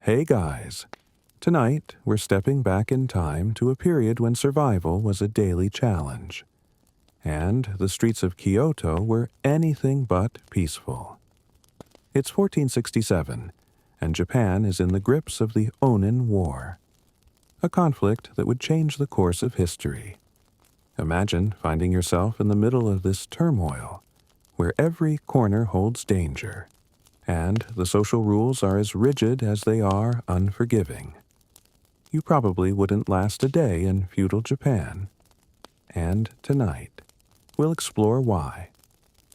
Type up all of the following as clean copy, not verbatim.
Hey guys! Tonight, we're stepping back in time to a period when survival was a daily challenge, and the streets of Kyoto were anything but peaceful. It's 1467, and Japan is in the grips of the Onin War, a conflict that would change the course of history. Imagine finding yourself in the middle of this turmoil, where every corner holds danger, and the social rules are as rigid as they are unforgiving. You probably wouldn't last a day in feudal Japan. And tonight, we'll explore why.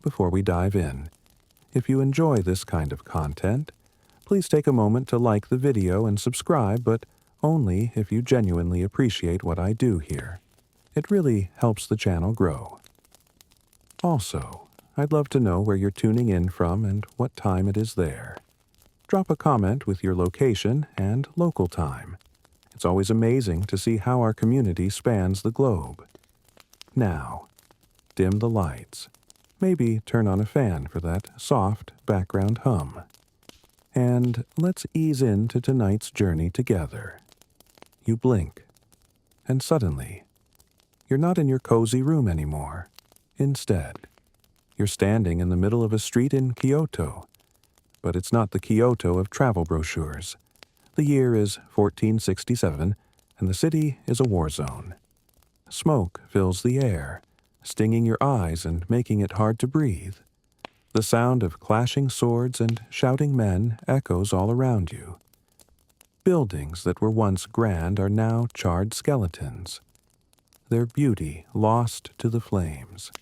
Before we dive in, if you enjoy this kind of content, please take a moment to like the video and subscribe, but only if you genuinely appreciate what I do here. It really helps the channel grow. Also, I'd love to know where you're tuning in from and what time it is there. Drop a comment with your location and local time. It's always amazing to see how our community spans the globe. Now, dim the lights. Maybe turn on a fan for that soft background hum. And let's ease into tonight's journey together. You blink, and suddenly, you're not in your cozy room anymore. Instead, you're standing in the middle of a street in Kyoto. But it's not the Kyoto of travel brochures. The year is 1467, and the city is a war zone. Smoke fills the air, stinging your eyes and making it hard to breathe. The sound of clashing swords and shouting men echoes all around you. Buildings that were once grand are now charred skeletons, their beauty lost to the flames.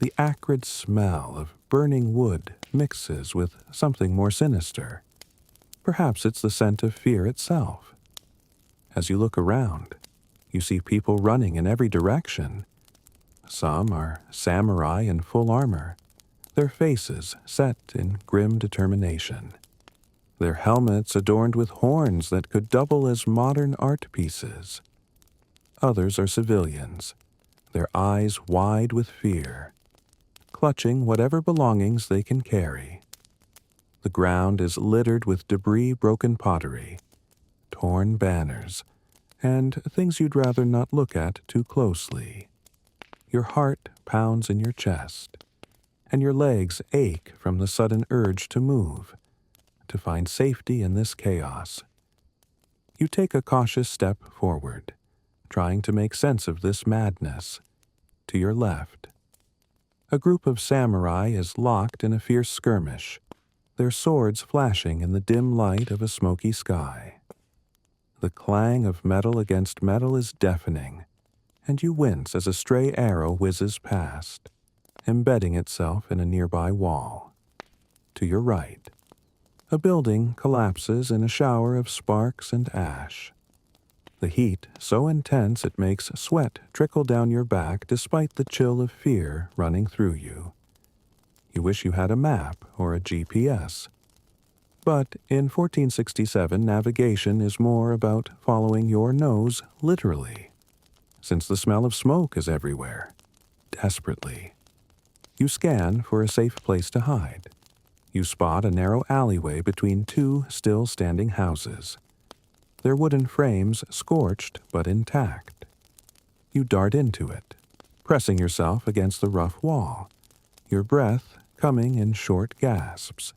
The acrid smell of burning wood mixes with something more sinister. Perhaps it's the scent of fear itself. As you look around, you see people running in every direction. Some are samurai in full armor, their faces set in grim determination. Their helmets adorned with horns that could double as modern art pieces. Others are civilians, their eyes wide with fear, clutching whatever belongings they can carry. The ground is littered with debris, broken pottery, torn banners, and things you'd rather not look at too closely. Your heart pounds in your chest, and your legs ache from the sudden urge to move, to find safety in this chaos. You take a cautious step forward, trying to make sense of this madness. To your left, a group of samurai is locked in a fierce skirmish, their swords flashing in the dim light of a smoky sky. The clang of metal against metal is deafening, and you wince as a stray arrow whizzes past, embedding itself in a nearby wall. To your right, a building collapses in a shower of sparks and ash. The heat so intense it makes sweat trickle down your back despite the chill of fear running through you. You wish you had a map or a GPS. But in 1467, navigation is more about following your nose literally, since the smell of smoke is everywhere. Desperately, you scan for a safe place to hide. You spot a narrow alleyway between two still-standing houses, their wooden frames scorched but intact. You dart into it, pressing yourself against the rough wall, your breath coming in short gasps.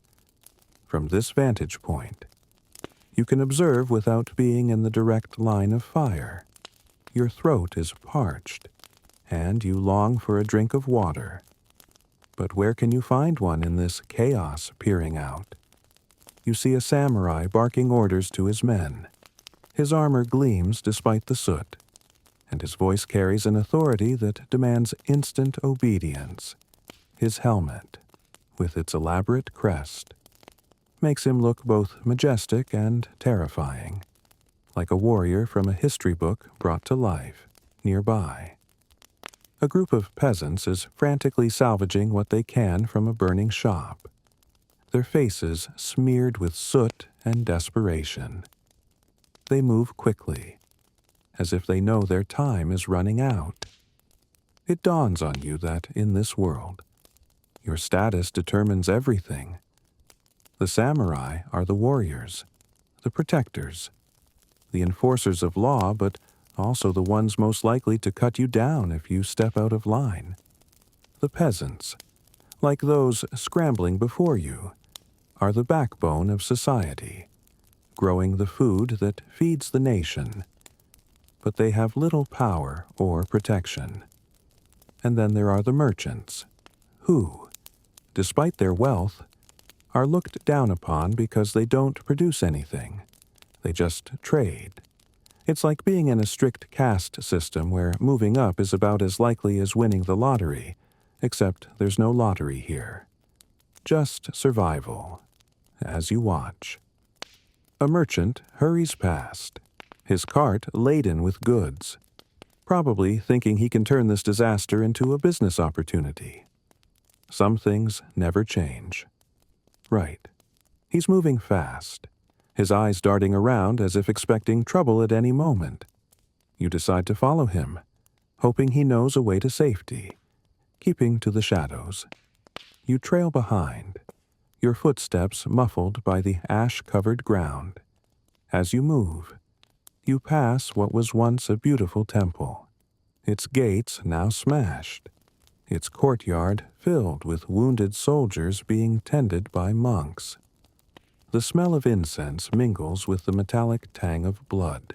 From this vantage point, you can observe without being in the direct line of fire. Your throat is parched, and you long for a drink of water. But where can you find one in this chaos peering out? You see a samurai barking orders to his men. His armor gleams despite the soot, and his voice carries an authority that demands instant obedience. His helmet, with its elaborate crest, makes him look both majestic and terrifying, like a warrior from a history book brought to life nearby. A group of peasants is frantically salvaging what they can from a burning shop, their faces smeared with soot and desperation. They move quickly, as if they know their time is running out. It dawns on you that in this world, your status determines everything. The samurai are the warriors, the protectors, the enforcers of law, but also the ones most likely to cut you down if you step out of line. The peasants, like those scrambling before you, are the backbone of society, growing the food that feeds the nation, but they have little power or protection. And then there are the merchants, who, despite their wealth, are looked down upon because they don't produce anything. They just trade. It's like being in a strict caste system where moving up is about as likely as winning the lottery, except there's no lottery here. Just survival, as you watch. A merchant hurries past, his cart laden with goods, probably thinking he can turn this disaster into a business opportunity. Some things never change. Right. He's moving fast, his eyes darting around as if expecting trouble at any moment. You decide to follow him, hoping he knows a way to safety, keeping to the shadows. You trail behind, your footsteps muffled by the ash-covered ground. As you move, you pass what was once a beautiful temple, its gates now smashed, its courtyard filled with wounded soldiers being tended by monks. The smell of incense mingles with the metallic tang of blood,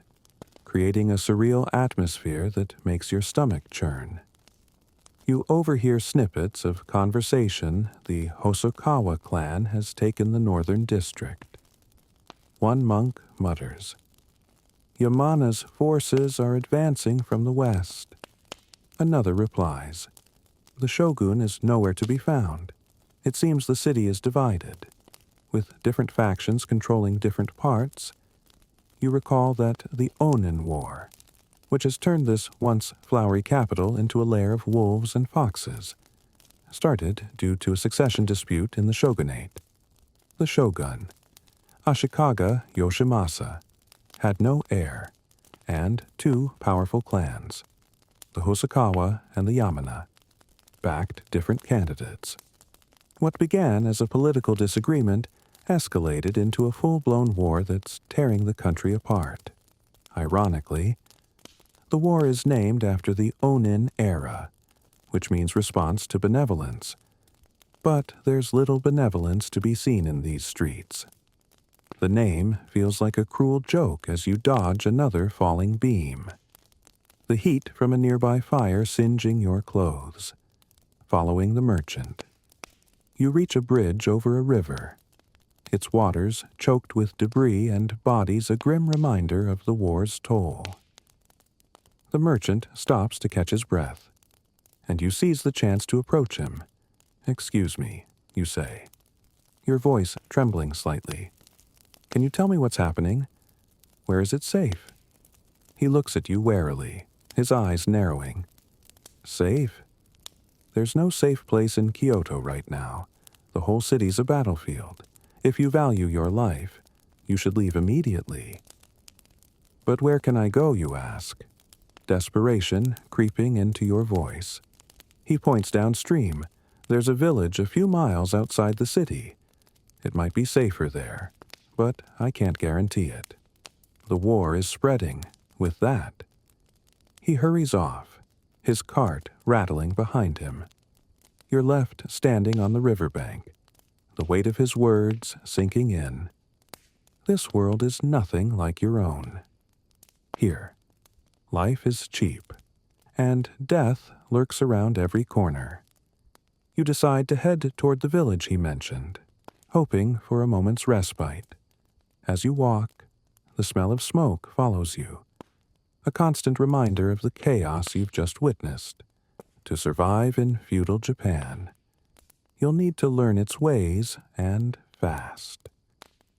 creating a surreal atmosphere that makes your stomach churn. You overhear snippets of conversation the Hosokawa clan has taken the northern district. One monk mutters, "Yamana's forces are advancing from the west." Another replies, "The shogun is nowhere to be found. It seems the city is divided, with different factions controlling different parts." You recall that the Onin War, which has turned this once flowery capital into a lair of wolves and foxes, started due to a succession dispute in the shogunate. The shogun, Ashikaga Yoshimasa, had no heir, and two powerful clans, the Hosokawa and the Yamana, backed different candidates. What began as a political disagreement escalated into a full-blown war that's tearing the country apart. Ironically, the war is named after the Onin era, which means response to benevolence. But there's little benevolence to be seen in these streets. The name feels like a cruel joke as you dodge another falling beam, the heat from a nearby fire singeing your clothes. Following the merchant, you reach a bridge over a river, its waters choked with debris and bodies a grim reminder of the war's toll. The merchant stops to catch his breath, and you seize the chance to approach him. "Excuse me," you say, your voice trembling slightly. "Can you tell me what's happening? Where is it safe?" He looks at you warily, his eyes narrowing. "Safe? There's no safe place in Kyoto right now. The whole city's a battlefield. If you value your life, you should leave immediately." "But where can I go?" you ask, desperation creeping into your voice. He points downstream. There's a village a few miles outside the city. It might be safer there, but I can't guarantee it. The war is spreading with that. He hurries off, his cart rattling behind him. You're left standing on the riverbank, the weight of his words sinking in. This world is nothing like your own. Here, life is cheap, and death lurks around every corner. You decide to head toward the village he mentioned, hoping for a moment's respite. As you walk, the smell of smoke follows you, a constant reminder of the chaos you've just witnessed. To survive in feudal Japan, you'll need to learn its ways, and fast.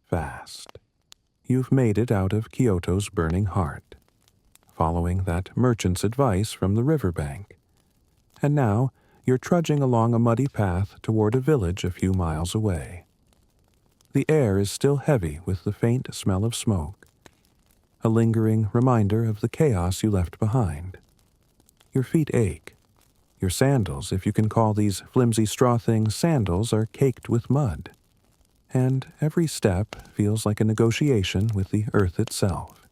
Fast. You've made it out of Kyoto's burning heart, following that merchant's advice from the riverbank. And now you're trudging along a muddy path toward a village a few miles away. The air is still heavy with the faint smell of smoke, a lingering reminder of the chaos you left behind. Your feet ache. Your sandals, if you can call these flimsy straw things sandals, are caked with mud. and every step feels like a negotiation with the earth itself.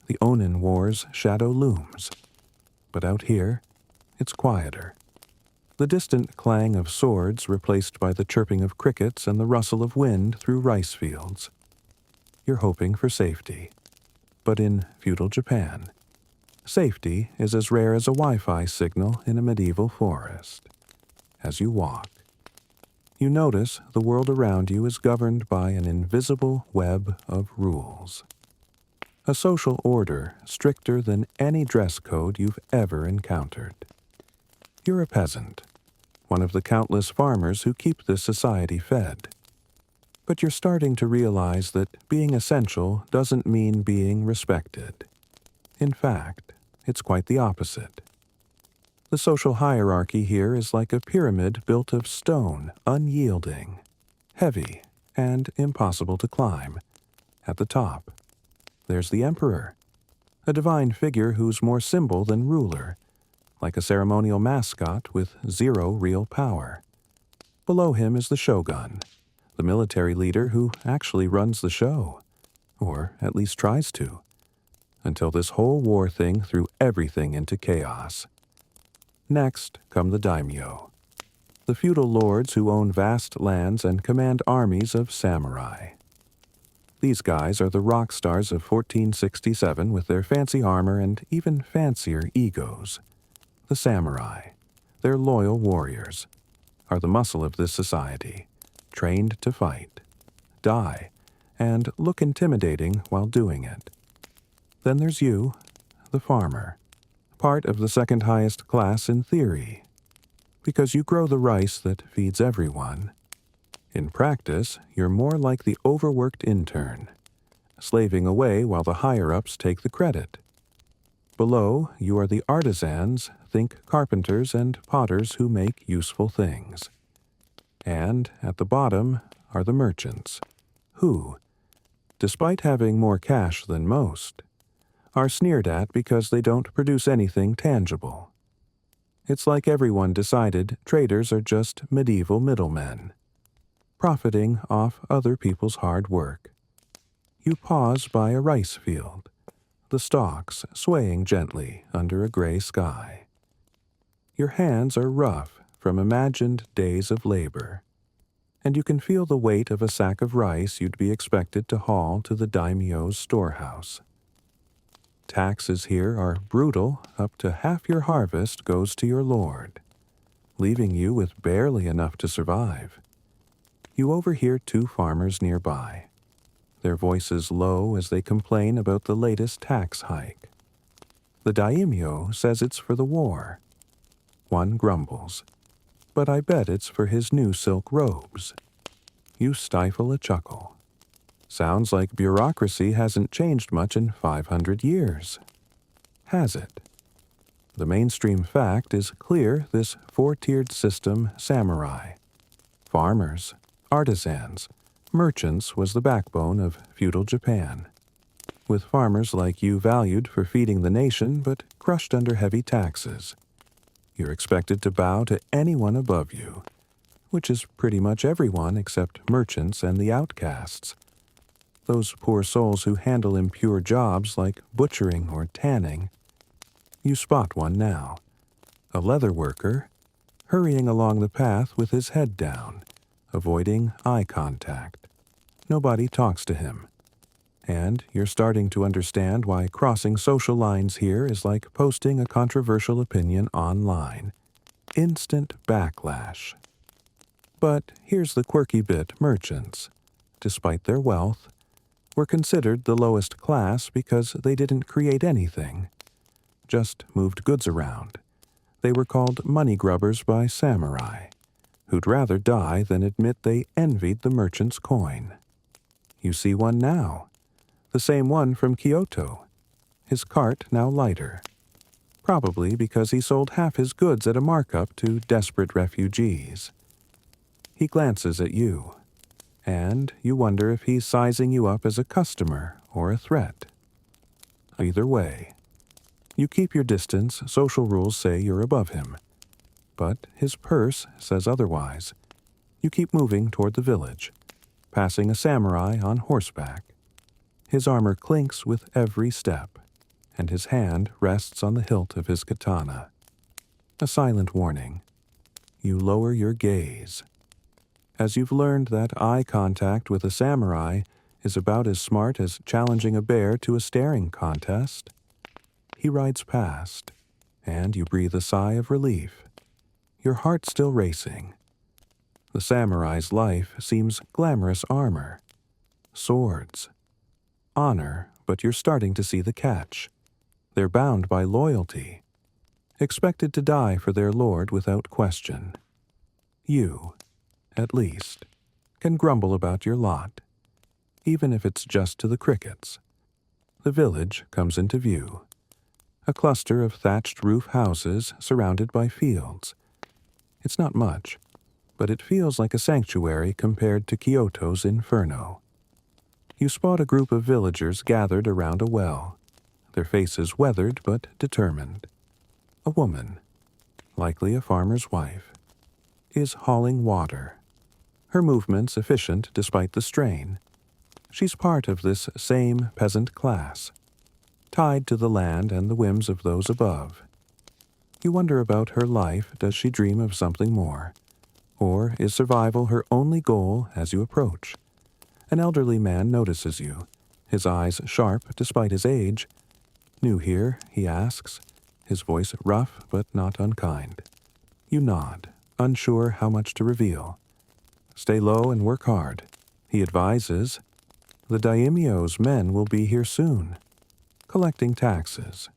The Onin War's shadow looms, but out here, it's quieter. The distant clang of swords replaced by the chirping of crickets and the rustle of wind through rice fields. You're hoping for safety. But in feudal Japan, safety is as rare as a Wi-Fi signal in a medieval forest. As you walk, you notice the world around you is governed by an invisible web of rules. A social order stricter than any dress code you've ever encountered. You're a peasant, one of the countless farmers who keep this society fed. But you're starting to realize that being essential doesn't mean being respected. In fact, it's quite the opposite. The social hierarchy here is like a pyramid built of stone, unyielding, heavy, and impossible to climb. At the top, there's the emperor, a divine figure who's more symbol than ruler, like a ceremonial mascot with zero real power. Below him is the shogun, the military leader who actually runs the show, or at least tries to, until this whole war thing threw everything into chaos. Next come the daimyo, the feudal lords who own vast lands and command armies of samurai. These guys are the rock stars of 1467 with their fancy armor and even fancier egos. The samurai, their loyal warriors, are the muscle of this society, trained to fight, die, and look intimidating while doing it. Then there's you, the farmer, part of the second highest class in theory, because you grow the rice that feeds everyone. In practice, you're more like the overworked intern, slaving away while the higher-ups take the credit. Below, you are the artisans, think carpenters and potters who make useful things. And at the bottom are the merchants, who, despite having more cash than most, are sneered at because they don't produce anything tangible. It's like everyone decided traders are just medieval middlemen, profiting off other people's hard work. You pause by a rice field, the stalks swaying gently under a gray sky. Your hands are rough from imagined days of labor, and you can feel the weight of a sack of rice you'd be expected to haul to the daimyo's storehouse. Taxes here are brutal. Up to half your harvest goes to your lord, leaving you with barely enough to survive. You overhear two farmers nearby, their voices low as they complain about the latest tax hike. The daimyo says it's for the war. One grumbles, "But I bet it's for his new silk robes." You stifle a chuckle. Sounds like bureaucracy hasn't changed much in 500 years. Has it? The mainstream fact is clear: this four-tiered system, samurai, farmers, artisans, merchants, was the backbone of feudal Japan, with farmers like you valued for feeding the nation but crushed under heavy taxes. You're expected to bow to anyone above you, which is pretty much everyone except merchants and the outcasts. Those poor souls who handle impure jobs like butchering or tanning. You spot one now, a leather worker, hurrying along the path with his head down, avoiding eye contact. Nobody talks to him, and you're starting to understand why crossing social lines here is like posting a controversial opinion online. Instant backlash. But here's the quirky bit: merchants, despite their wealth, were considered the lowest class because they didn't create anything, just moved goods around. They were called money grubbers by samurai, who'd rather die than admit they envied the merchant's coin. You see one now, the same one from Kyoto, his cart now lighter, probably because he sold half his goods at a markup to desperate refugees. He glances at you, and you wonder if he's sizing you up as a customer or a threat. Either way, you keep your distance. Social rules say you're above him, but his purse says otherwise. You keep moving toward the village, passing a samurai on horseback. His armor clinks with every step, and his hand rests on the hilt of his katana. A silent warning. You lower your gaze. As you've learned that eye contact with a samurai is about as smart as challenging a bear to a staring contest, he rides past, and you breathe a sigh of relief, your heart still racing. The samurai's life seems glamorous armor, swords, honor, but you're starting to see the catch. They're bound by loyalty, expected to die for their lord without question. You, at least, can grumble about your lot, even if it's just to the crickets. The village comes into view. A cluster of thatched roof houses surrounded by fields. It's not much, but it feels like a sanctuary compared to Kyoto's inferno. You spot a group of villagers gathered around a well, their faces weathered but determined. A woman, likely a farmer's wife, is hauling water. Her movements efficient despite the strain. She's part of this same peasant class, tied to the land and the whims of those above. You wonder about her life. Does she dream of something more? Or is survival her only goal as you approach? An elderly man notices you, his eyes sharp despite his age. New here, he asks, his voice rough but not unkind. You nod, unsure how much to reveal. Stay low and work hard, he advises. The daimyo's men will be here soon, collecting taxes.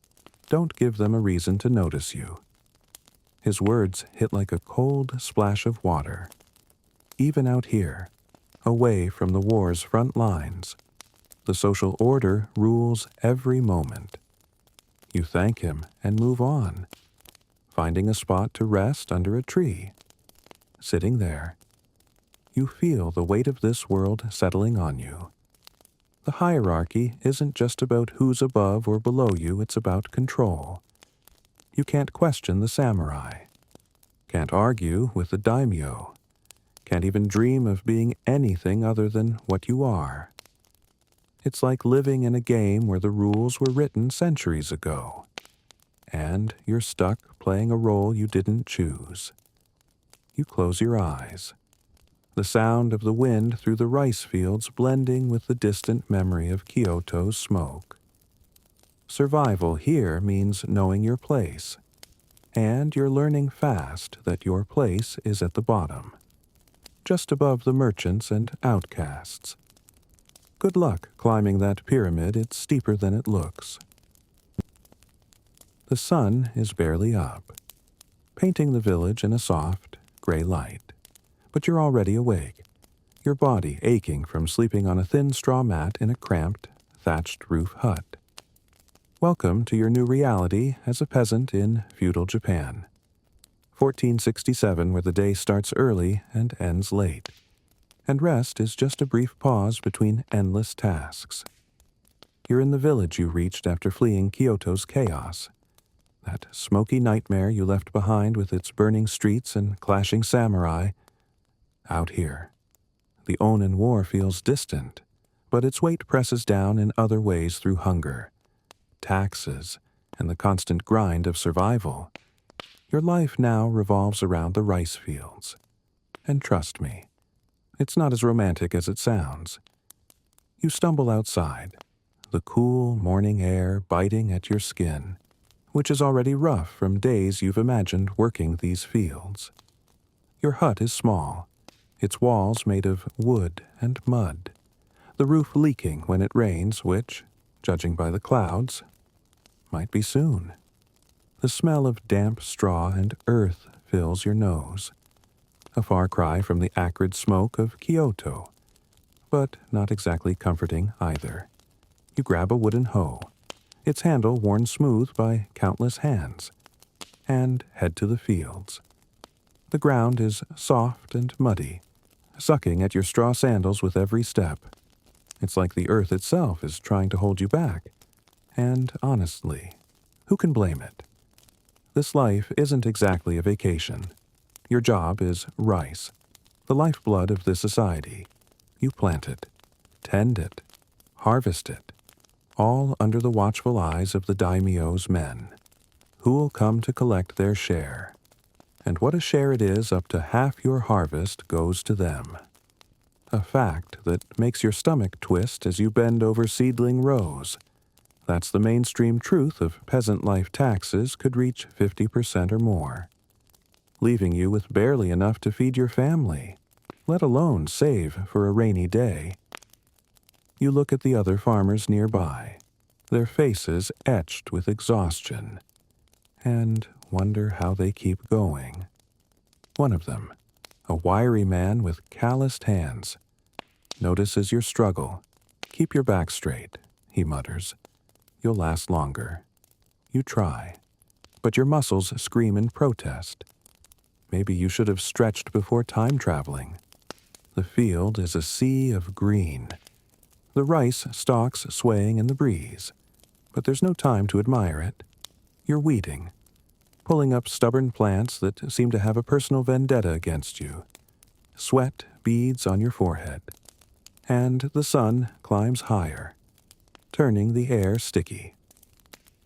Don't give them a reason to notice you. His words hit like a cold splash of water. Even out here, away from the war's front lines, the social order rules every moment. You thank him and move on, finding a spot to rest under a tree. Sitting there, you feel the weight of this world settling on you. The hierarchy isn't just about who's above or below you, it's about control. You can't question the samurai, can't argue with the daimyo, can't even dream of being anything other than what you are. It's like living in a game where the rules were written centuries ago, and you're stuck playing a role you didn't choose. You close your eyes, the sound of the wind through the rice fields blending with the distant memory of Kyoto's smoke. Survival here means knowing your place, and you're learning fast that your place is at the bottom, just above the merchants and outcasts. Good luck climbing that pyramid, it's steeper than it looks. The sun is barely up, painting the village in a soft, gray light. But you're already awake, your body aching from sleeping on a thin straw mat in a cramped, thatched roof hut. Welcome to your new reality as a peasant in feudal Japan. 1467, where the day starts early and ends late, and rest is just a brief pause between endless tasks. You're in the village you reached after fleeing Kyoto's chaos, that smoky nightmare you left behind with its burning streets and clashing samurai. Out here, the Onin War feels distant, but its weight presses down in other ways through hunger, taxes, and the constant grind of survival. Your life now revolves around the rice fields. And trust me, it's not as romantic as it sounds. You stumble outside, the cool morning air biting at your skin, which is already rough from days you've imagined working these fields. Your hut is small, its walls made of wood and mud, the roof leaking when it rains, which, judging by the clouds, might be soon. The smell of damp straw and earth fills your nose, a far cry from the acrid smoke of Kyoto, but not exactly comforting either. You grab a wooden hoe, its handle worn smooth by countless hands, and head to the fields. The ground is soft and muddy, sucking at your straw sandals with every step. It's like the earth itself is trying to hold you back. And honestly, who can blame it? This life isn't exactly a vacation. Your job is rice, the lifeblood of this society, You plant it, tend it, harvest it, all under the watchful eyes of the daimyo's men, who will come to collect their share. And what a share it is, up to half your harvest goes to them. A fact that makes your stomach twist as you bend over seedling rows. That's the mainstream truth of peasant life. Taxes could reach 50% or more, leaving you with barely enough to feed your family, let alone save for a rainy day. You look at the other farmers nearby, their faces etched with exhaustion, and wonder how they keep going. One of them, a wiry man with calloused hands, notices your struggle. "Keep your back straight," he mutters. "You'll last longer." You try, but your muscles scream in protest. Maybe you should have stretched before time traveling. The field is a sea of green, the rice stalks swaying in the breeze, but there's no time to admire it. You're weeding, pulling up stubborn plants that seem to have a personal vendetta against you. Sweat beads on your forehead, and the sun climbs higher, turning the air sticky.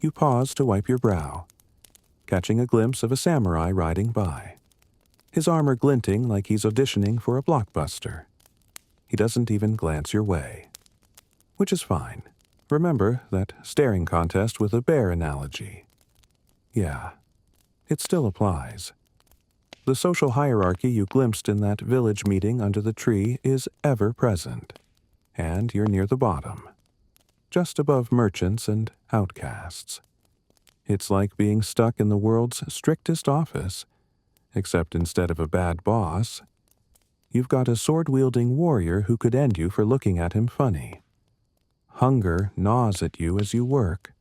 You pause to wipe your brow, catching a glimpse of a samurai riding by, his armor glinting like he's auditioning for a blockbuster. He doesn't even glance your way, which is fine. Remember that staring contest with a bear analogy. Yeah, it still applies. The social hierarchy you glimpsed in that village meeting under the tree is ever present, and you're near the bottom, just above merchants and outcasts. It's like being stuck in the world's strictest office, except instead of a bad boss, you've got a sword-wielding warrior who could end you for looking at him funny. Hunger gnaws at you as you work.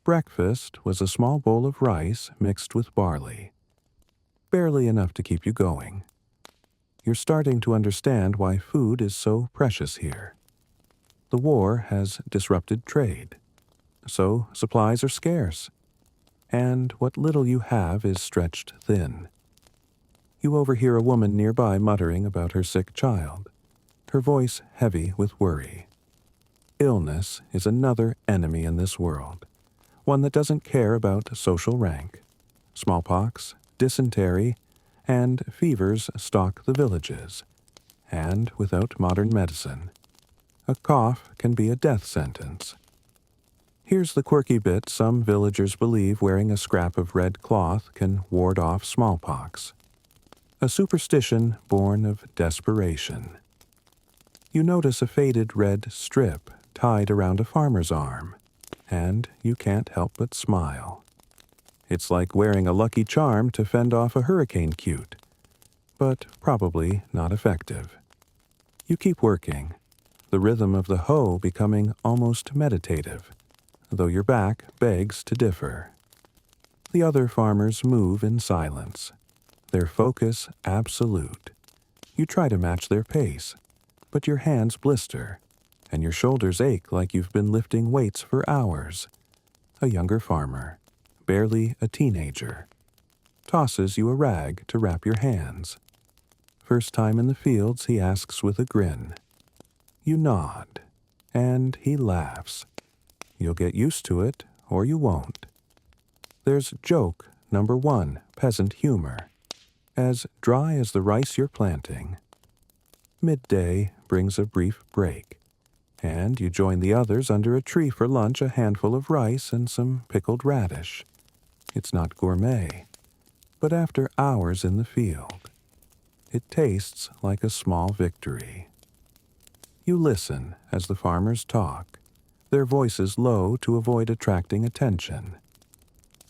Breakfast was a small bowl of rice mixed with barley, barely enough to keep you going. You're starting to understand why food is so precious here. The war has disrupted trade, so supplies are scarce, and what little you have is stretched thin. You overhear a woman nearby muttering about her sick child, her voice heavy with worry. Illness is another enemy in this world, one that doesn't care about social rank. Smallpox, dysentery, and fevers stalk the villages, and without modern medicine, a cough can be a death sentence. Here's the quirky bit: some villagers believe wearing a scrap of red cloth can ward off smallpox, a superstition born of desperation. You notice a faded red strip tied around a farmer's arm, and you can't help but smile. It's like wearing a lucky charm to fend off a hurricane cute, but probably not effective. You keep working, the rhythm of the hoe becoming almost meditative, though your back begs to differ. The other farmers move in silence, their focus absolute. You try to match their pace, but your hands blister, and your shoulders ache like you've been lifting weights for hours. A younger farmer, barely a teenager, tosses you a rag to wrap your hands. First time in the fields, he asks with a grin. You nod, and he laughs. You'll get used to it, or you won't. There's joke number one, peasant humor, as dry as the rice you're planting. Midday brings a brief break, and you join the others under a tree for lunch, a handful of rice and some pickled radish. It's not gourmet, but after hours in the field, it tastes like a small victory. You listen as the farmers talk, their voices low to avoid attracting attention.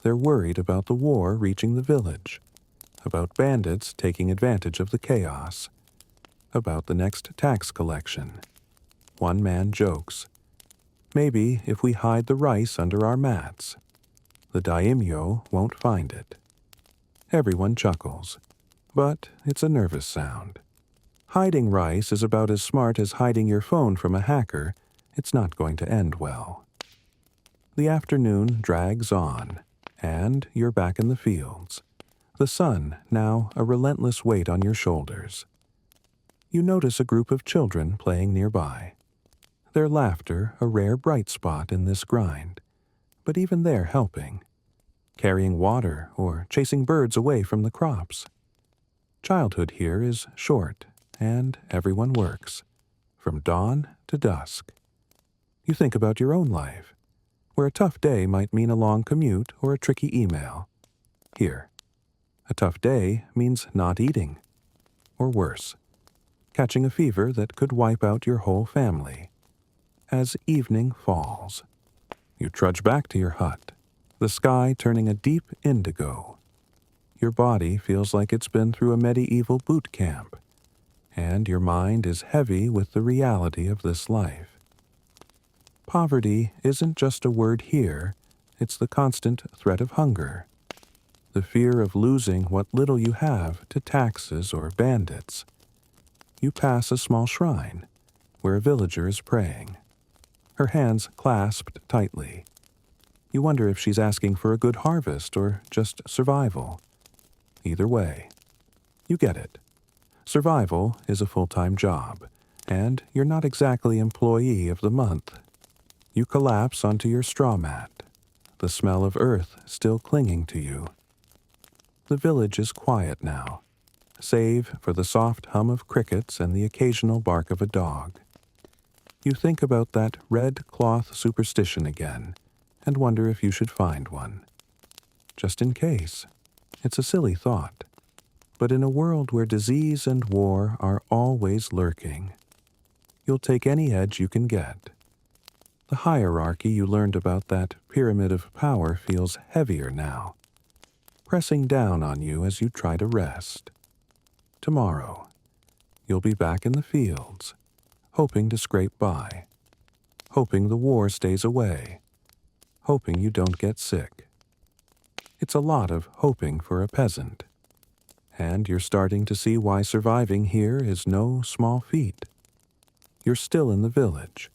They're worried about the war reaching the village, about bandits taking advantage of the chaos, about the next tax collection. One man jokes, "Maybe if we hide the rice under our mats, the daimyo won't find it." Everyone chuckles, but it's a nervous sound. Hiding rice is about as smart as hiding your phone from a hacker. It's not going to end well. The afternoon drags on, and you're back in the fields, the sun now a relentless weight on your shoulders. You notice a group of children playing nearby. Their laughter a rare bright spot in this grind, but even they're helping, carrying water or chasing birds away from the crops. Childhood here is short, and everyone works, from dawn to dusk. You think about your own life, where a tough day might mean a long commute or a tricky email. Here, a tough day means not eating, or worse, catching a fever that could wipe out your whole family. As evening falls, you trudge back to your hut, the sky turning a deep indigo. Your body feels like it's been through a medieval boot camp, and your mind is heavy with the reality of this life. Poverty isn't just a word here, it's the constant threat of hunger, the fear of losing what little you have to taxes or bandits. You pass a small shrine, where a villager is praying, her hands clasped tightly. You wonder if she's asking for a good harvest or just survival. Either way, you get it. Survival is a full-time job, and you're not exactly employee of the month. You collapse onto your straw mat, the smell of earth still clinging to you. The village is quiet now, save for the soft hum of crickets and the occasional bark of a dog. You think about that red cloth superstition again, and wonder if you should find one. Just in case. It's a silly thought, but in a world where disease and war are always lurking, you'll take any edge you can get. The hierarchy you learned about, that pyramid of power, feels heavier now, pressing down on you as you try to rest. Tomorrow, you'll be back in the fields, hoping to scrape by, hoping the war stays away, hoping you don't get sick. It's a lot of hoping for a peasant, and you're starting to see why surviving here is no small feat. You're still in the village,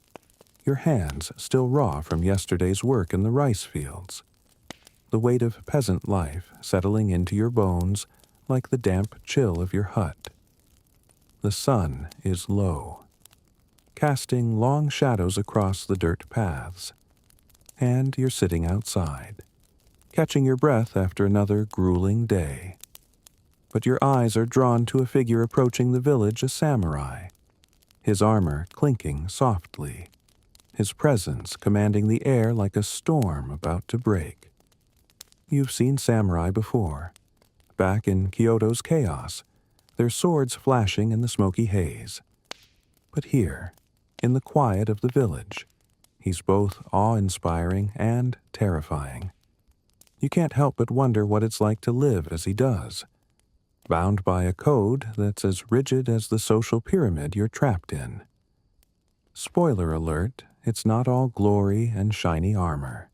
your hands still raw from yesterday's work in the rice fields, the weight of peasant life settling into your bones like the damp chill of your hut. The sun is low, casting long shadows across the dirt paths, and you're sitting outside, catching your breath after another grueling day. But your eyes are drawn to a figure approaching the village, a samurai, his armor clinking softly, his presence commanding the air like a storm about to break. You've seen samurai before, back in Kyoto's chaos, their swords flashing in the smoky haze. But here, in the quiet of the village, he's both awe-inspiring and terrifying. You can't help but wonder what it's like to live as he does, bound by a code that's as rigid as the social pyramid you're trapped in. Spoiler alert, it's not all glory and shiny armor.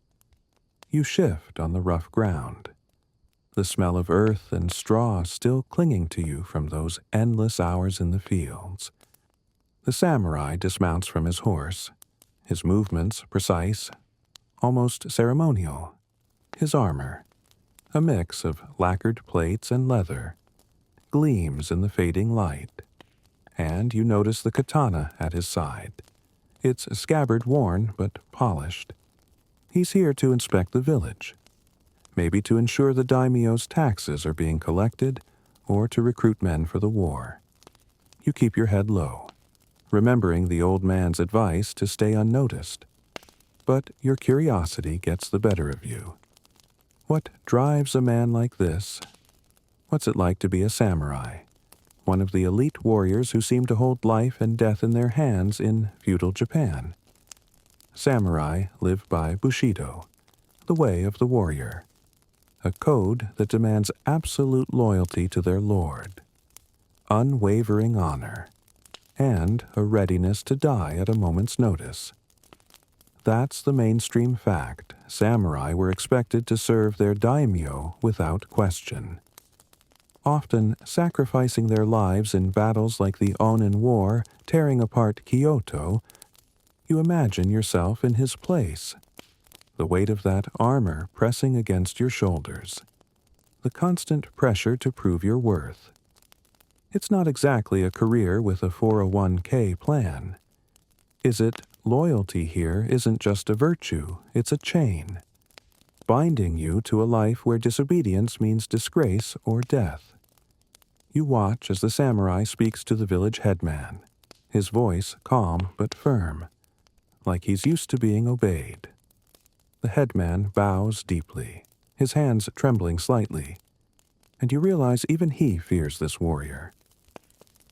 You shift on the rough ground, the smell of earth and straw still clinging to you from those endless hours in the fields. The samurai dismounts from his horse, his movements precise, almost ceremonial. His armor, a mix of lacquered plates and leather, gleams in the fading light, and you notice the katana at his side, its scabbard worn but polished. He's here to inspect the village, maybe to ensure the daimyo's taxes are being collected or to recruit men for the war. You keep your head low, remembering the old man's advice to stay unnoticed, but your curiosity gets the better of you. What drives a man like this? What's it like to be a samurai, one of the elite warriors who seem to hold life and death in their hands in feudal Japan? Samurai live by Bushido, the way of the warrior, a code that demands absolute loyalty to their lord, unwavering honor, and a readiness to die at a moment's notice. That's the mainstream fact. Samurai were expected to serve their daimyo without question, often sacrificing their lives in battles like the Onin War, tearing apart Kyoto. You imagine yourself in his place, the weight of that armor pressing against your shoulders, the constant pressure to prove your worth. It's not exactly a career with a 401k plan. Is it loyalty here isn't just a virtue, it's a chain, binding you to a life where disobedience means disgrace or death. You watch as the samurai speaks to the village headman, his voice calm but firm, like he's used to being obeyed. The headman bows deeply, his hands trembling slightly, and you realize even he fears this warrior.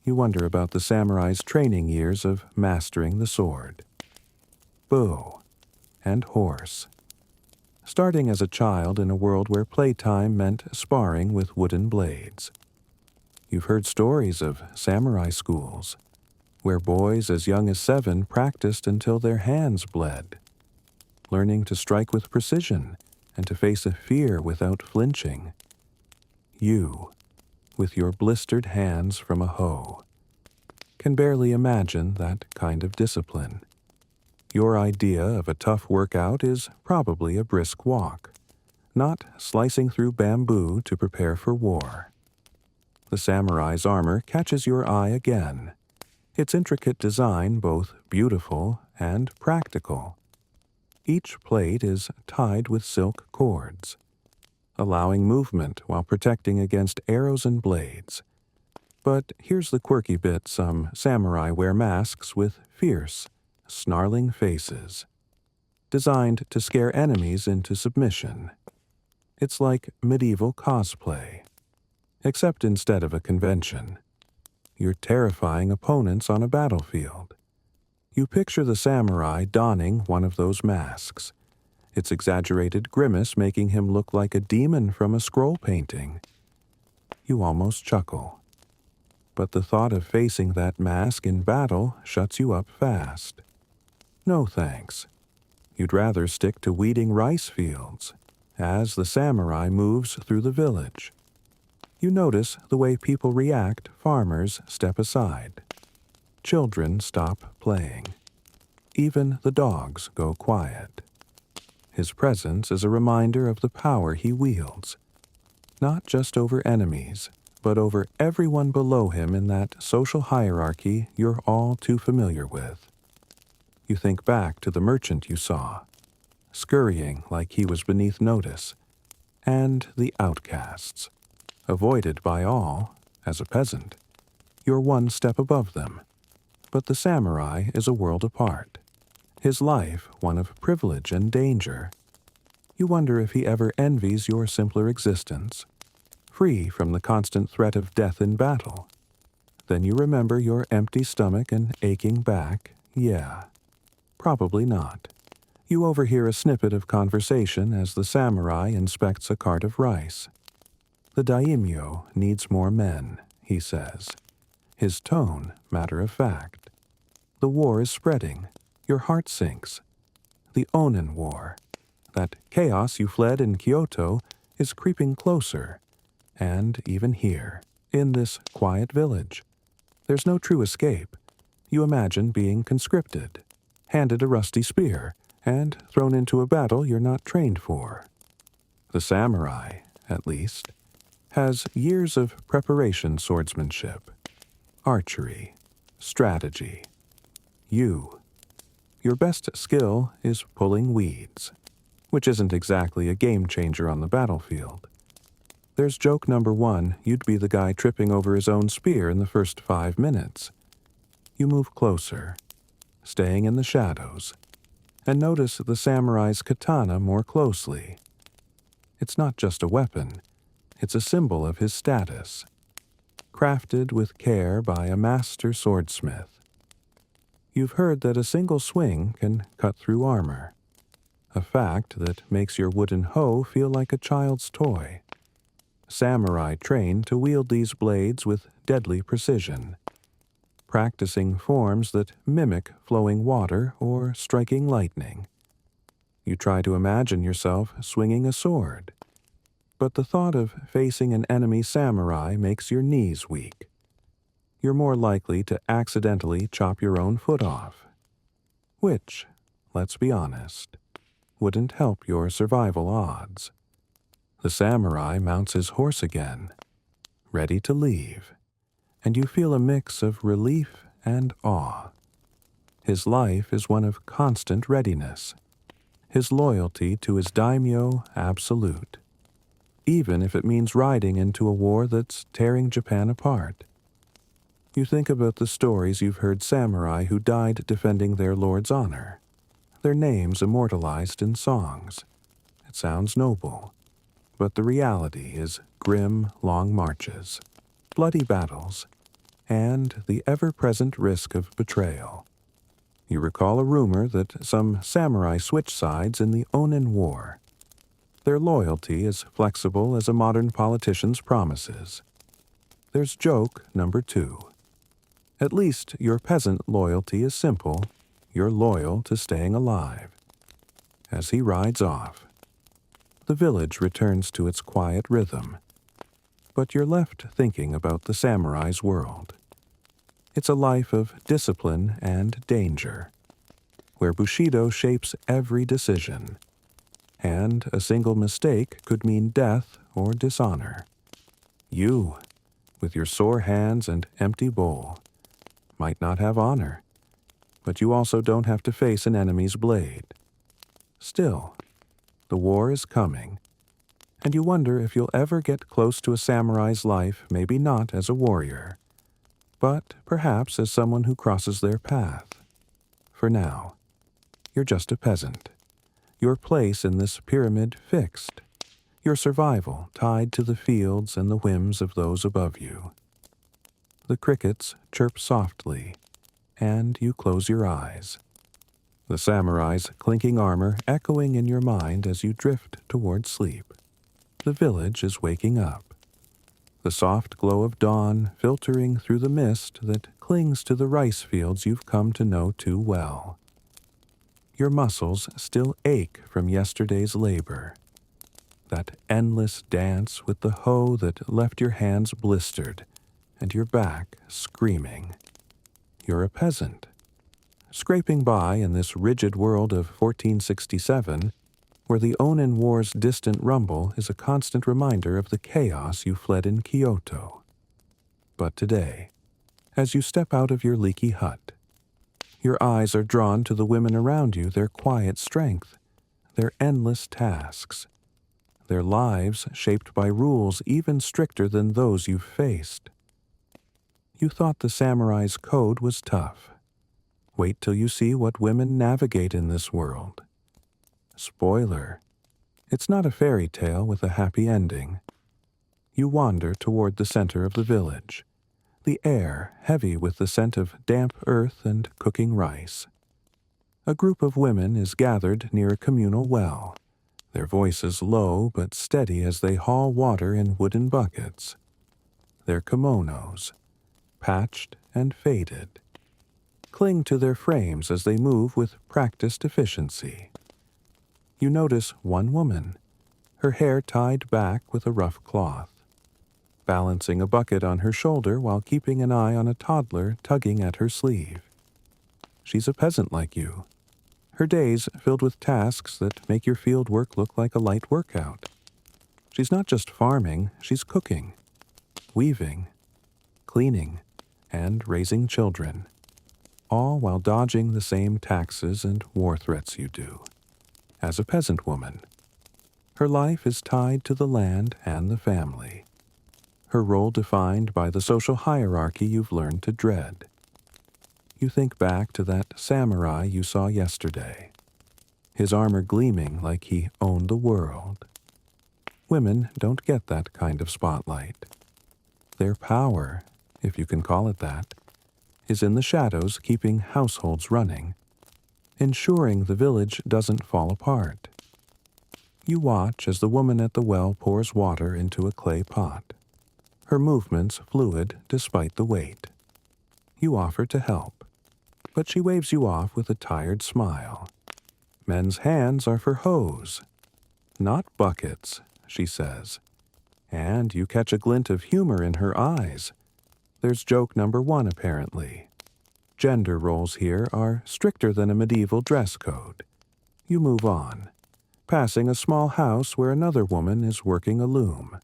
You wonder about the samurai's training years of mastering the sword, bow, and horse. Starting as a child in a world where playtime meant sparring with wooden blades. You've heard stories of samurai schools, where boys as young as 7 practiced until their hands bled, learning to strike with precision and to face a fear without flinching. You, with your blistered hands from a hoe, can barely imagine that kind of discipline. Your idea of a tough workout is probably a brisk walk, not slicing through bamboo to prepare for war. The samurai's armor catches your eye again, its intricate design both beautiful and practical. Each plate is tied with silk cords, allowing movement while protecting against arrows and blades. But here's the quirky bit: some samurai wear masks with fierce, snarling faces, designed to scare enemies into submission. It's like medieval cosplay, except instead of a convention, you're terrifying opponents on a battlefield. You picture the samurai donning one of those masks, its exaggerated grimace making him look like a demon from a scroll painting. You almost chuckle. But the thought of facing that mask in battle shuts you up fast. No thanks. You'd rather stick to weeding rice fields as the samurai moves through the village. You notice the way people react. Farmers step aside. Children stop playing. Even the dogs go quiet. His presence is a reminder of the power he wields, not just over enemies, but over everyone below him in that social hierarchy you're all too familiar with. You think back to the merchant you saw, scurrying like he was beneath notice, and the outcasts, avoided by all. As a peasant, you're one step above them. But the samurai is a world apart, his life one of privilege and danger. You wonder if he ever envies your simpler existence, free from the constant threat of death in battle. Then you remember your empty stomach and aching back. Yeah, probably not. You overhear a snippet of conversation as the samurai inspects a cart of rice. The daimyo needs more men, he says, his tone matter of fact. The war is spreading. Your heart sinks. The Onin War, that chaos you fled in Kyoto, is creeping closer. And even here, in this quiet village, there's no true escape. You imagine being conscripted, handed a rusty spear, and thrown into a battle you're not trained for. The samurai, at least, has years of preparation swordsmanship, archery, strategy. Your best skill is pulling weeds, which isn't exactly a game changer on the battlefield. There's joke number 1, you'd be the guy tripping over his own spear in the first 5 minutes. You move closer, staying in the shadows, and notice the samurai's katana more closely. It's not just a weapon, it's a symbol of his status, crafted with care by a master swordsmith. You've heard that a single swing can cut through armor, a fact that makes your wooden hoe feel like a child's toy. Samurai train to wield these blades with deadly precision, practicing forms that mimic flowing water or striking lightning. You try to imagine yourself swinging a sword, but the thought of facing an enemy samurai makes your knees weak. You're more likely to accidentally chop your own foot off, which, let's be honest, wouldn't help your survival odds. The samurai mounts his horse again, ready to leave, and you feel a mix of relief and awe. His life is one of constant readiness, his loyalty to his daimyo absolute, even if it means riding into a war that's tearing Japan apart. You think about the stories you've heard samurai who died defending their lord's honor, their names immortalized in songs. It sounds noble, but the reality is grim, long marches, bloody battles, and the ever-present risk of betrayal. You recall a rumor that some samurai switched sides in the Onin War. Their loyalty is flexible as a modern politician's promises. There's joke number 2. At least your peasant loyalty is simple. You're loyal to staying alive. As he rides off, the village returns to its quiet rhythm. But you're left thinking about the samurai's world. It's a life of discipline and danger, where Bushido shapes every decision, and a single mistake could mean death or dishonor. You, with your sore hands and empty bowl, might not have honor, but you also don't have to face an enemy's blade. Still, the war is coming, and you wonder if you'll ever get close to a samurai's life, maybe not as a warrior, but perhaps as someone who crosses their path. For now, you're just a peasant, your place in this pyramid fixed, your survival tied to the fields and the whims of those above you. The crickets chirp softly, and you close your eyes, the samurai's clinking armor echoing in your mind as you drift toward sleep. The village is waking up, the soft glow of dawn filtering through the mist that clings to the rice fields you've come to know too well. Your muscles still ache from yesterday's labor, that endless dance with the hoe that left your hands blistered and your back screaming. You're a peasant, scraping by in this rigid world of 1467, where the Onin War's distant rumble is a constant reminder of the chaos you fled in Kyoto. But today, as you step out of your leaky hut, your eyes are drawn to the women around you, their quiet strength, their endless tasks, their lives shaped by rules even stricter than those you've faced. You thought the samurai's code was tough. Wait till you see what women navigate in this world. Spoiler, it's not a fairy tale with a happy ending. You wander toward the center of the village, the air heavy with the scent of damp earth and cooking rice. A group of women is gathered near a communal well, their voices low but steady as they haul water in wooden buckets. Their kimonos, patched and faded, cling to their frames as they move with practiced efficiency. You notice one woman, her hair tied back with a rough cloth, balancing a bucket on her shoulder while keeping an eye on a toddler tugging at her sleeve. She's a peasant like you, her days filled with tasks that make your field work look like a light workout. She's not just farming, she's cooking, weaving, cleaning, and raising children, all while dodging the same taxes and war threats you do. As a peasant woman, her life is tied to the land and the family, her role defined by the social hierarchy you've learned to dread. You think back to that samurai you saw yesterday, his armor gleaming like he owned the world. Women don't get that kind of spotlight. Their power, if you can call it that, is in the shadows keeping households running, ensuring the village doesn't fall apart. You watch as the woman at the well pours water into a clay pot, her movements fluid despite the weight. You offer to help, but she waves you off with a tired smile. Men's hands are for hoes, not buckets, she says, and you catch a glint of humor in her eyes. There's joke number 1, apparently. Gender roles here are stricter than a medieval dress code. You move on, passing a small house where another woman is working a loom,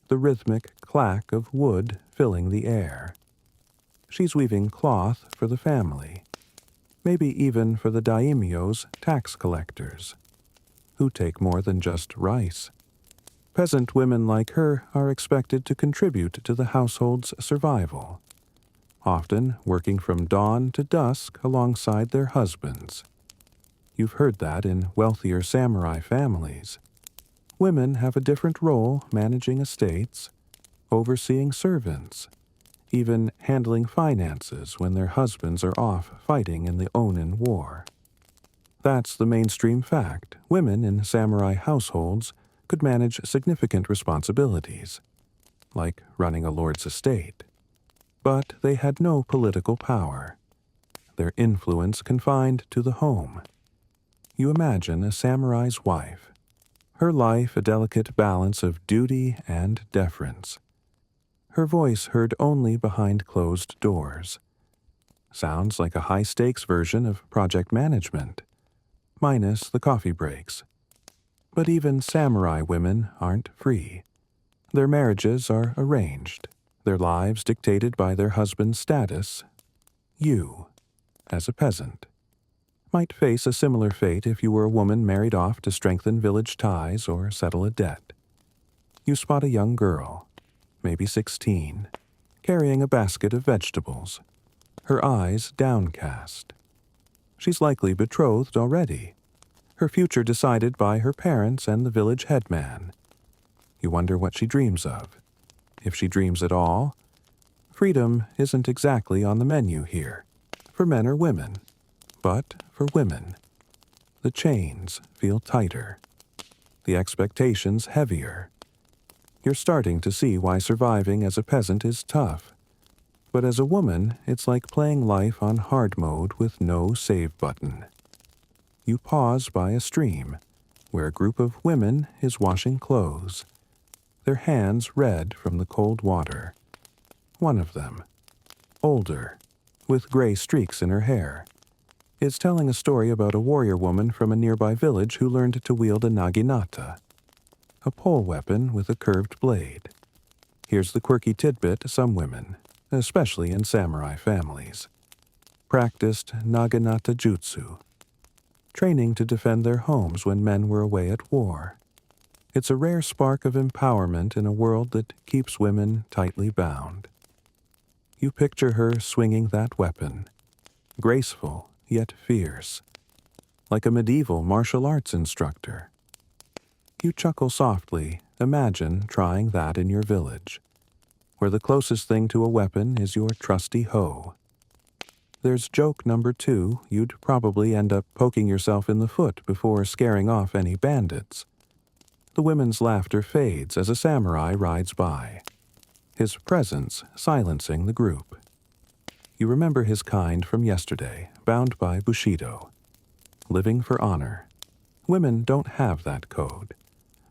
the rhythmic clack of wood filling the air. She's weaving cloth for the family, maybe even for the daimyo's tax collectors, who take more than just rice. Peasant women like her are expected to contribute to the household's survival, often working from dawn to dusk alongside their husbands. You've heard that in wealthier samurai families. Women have a different role managing estates, overseeing servants, even handling finances when their husbands are off fighting in the Onin War. That's the mainstream fact. Women in samurai households could manage significant responsibilities, like running a lord's estate. But they had no political power, their influence confined to the home. You imagine a samurai's wife, her life a delicate balance of duty and deference. Her voice heard only behind closed doors. Sounds like a high-stakes version of project management, minus the coffee breaks. But even samurai women aren't free. Their marriages are arranged, their lives dictated by their husband's status. You, as a peasant, might face a similar fate if you were a woman married off to strengthen village ties or settle a debt. You spot a young girl, maybe 16, carrying a basket of vegetables, her eyes downcast. She's likely betrothed already, her future decided by her parents and the village headman. You wonder what she dreams of. If she dreams at all, freedom isn't exactly on the menu here, for men or women, but for women. The chains feel tighter, the expectations heavier. You're starting to see why surviving as a peasant is tough. But as a woman, it's like playing life on hard mode with no save button. You pause by a stream, where a group of women is washing clothes, their hands red from the cold water. One of them, older, with gray streaks in her hair, is telling a story about a warrior woman from a nearby village who learned to wield a naginata, a pole weapon with a curved blade. Here's the quirky tidbit: some women, especially in samurai families, practiced naginata jutsu, training to defend their homes when men were away at war. It's a rare spark of empowerment in a world that keeps women tightly bound. You picture her swinging that weapon, graceful yet fierce, like a medieval martial arts instructor. You chuckle softly, imagine trying that in your village, where the closest thing to a weapon is your trusty hoe. There's joke number 2, you'd probably end up poking yourself in the foot before scaring off any bandits. The women's laughter fades as a samurai rides by, his presence silencing the group. You remember his kind from yesterday, bound by Bushido, living for honor. Women don't have that code,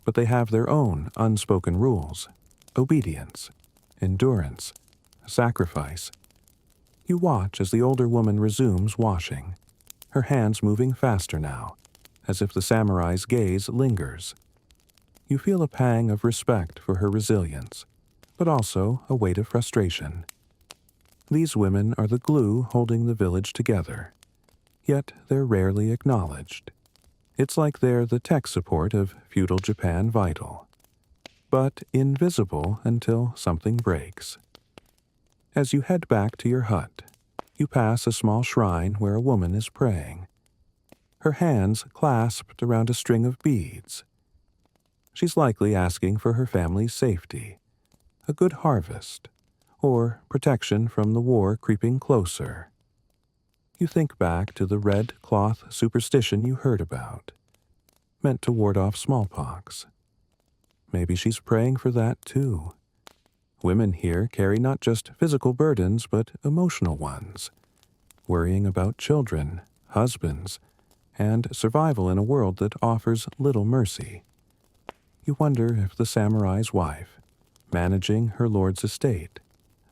but they have their own unspoken rules: obedience, endurance, sacrifice. You watch as the older woman resumes washing, her hands moving faster now, as if the samurai's gaze lingers. You feel a pang of respect for her resilience, but also a weight of frustration. These women are the glue holding the village together, yet they're rarely acknowledged. It's like they're the tech support of feudal Japan Vital, but invisible until something breaks. As you head back to your hut, you pass a small shrine where a woman is praying, her hands clasped around a string of beads. She's likely asking for her family's safety, a good harvest, or protection from the war creeping closer. You think back to the red cloth superstition you heard about, meant to ward off smallpox. Maybe she's praying for that too. Women here carry not just physical burdens, but emotional ones, worrying about children, husbands, and survival in a world that offers little mercy. You wonder if the samurai's wife, managing her lord's estate,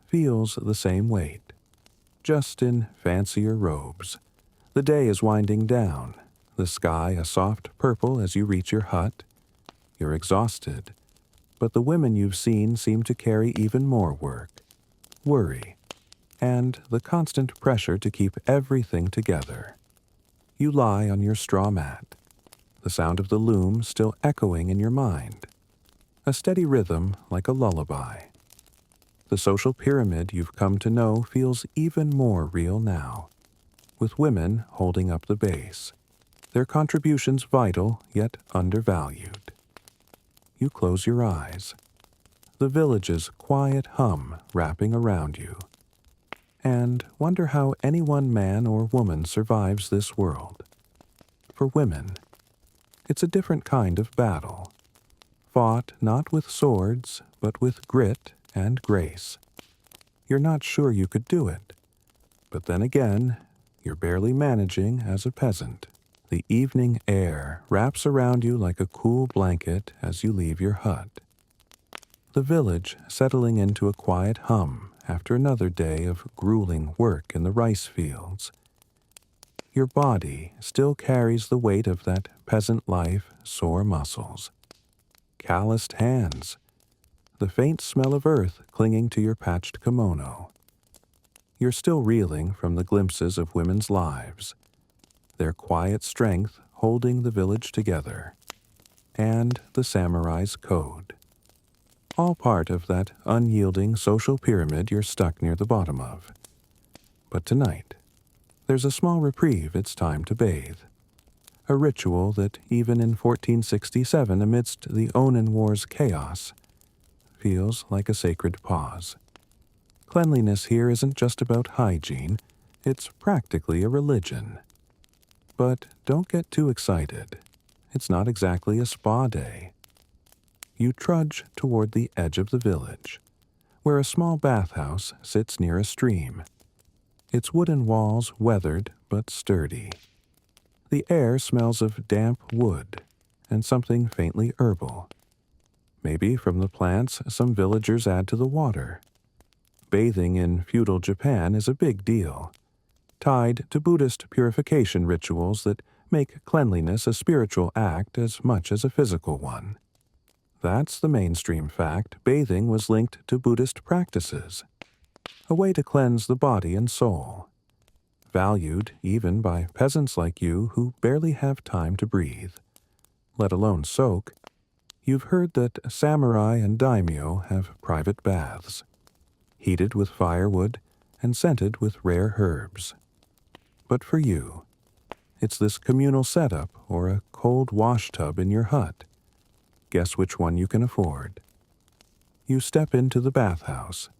feels the same weight, just in fancier robes. The day is winding down, the sky a soft purple as you reach your hut. You're exhausted, but the women you've seen seem to carry even more work, worry, and the constant pressure to keep everything together. You lie on your straw mat, the sound of the loom still echoing in your mind, a steady rhythm like a lullaby. The social pyramid you've come to know feels even more real now, with women holding up the base, their contributions vital yet undervalued. You close your eyes, the village's quiet hum wrapping around you, and wonder how any one man or woman survives this world. For women, it's a different kind of battle, fought not with swords, but with grit and grace. You're not sure you could do it, but then again, you're barely managing as a peasant. The evening air wraps around you like a cool blanket as you leave your hut. The village settling into a quiet hum after another day of grueling work in the rice fields. Your body still carries the weight of that peasant life, sore muscles, calloused hands, the faint smell of earth clinging to your patched kimono. You're still reeling from the glimpses of women's lives, their quiet strength holding the village together, and the samurai's code. All part of that unyielding social pyramid you're stuck near the bottom of. But tonight, there's a small reprieve it's time to bathe. A ritual that, even in 1467 amidst the Onin War's chaos, feels like a sacred pause. Cleanliness here isn't just about hygiene, it's practically a religion. But don't get too excited. It's not exactly a spa day. You trudge toward the edge of the village, where a small bathhouse sits near a stream, its wooden walls weathered but sturdy. The air smells of damp wood and something faintly herbal, maybe from the plants some villagers add to the water. Bathing in feudal Japan is a big deal, tied to Buddhist purification rituals that make cleanliness a spiritual act as much as a physical one. That's the mainstream fact. Bathing was linked to Buddhist practices, a way to cleanse the body and soul, valued even by peasants like you who barely have time to breathe, let alone soak. You've heard that samurai and daimyo have private baths, heated with firewood and scented with rare herbs. But for you, it's this communal setup or a cold wash tub in your hut. Guess which one you can afford. You step into the bathhouse,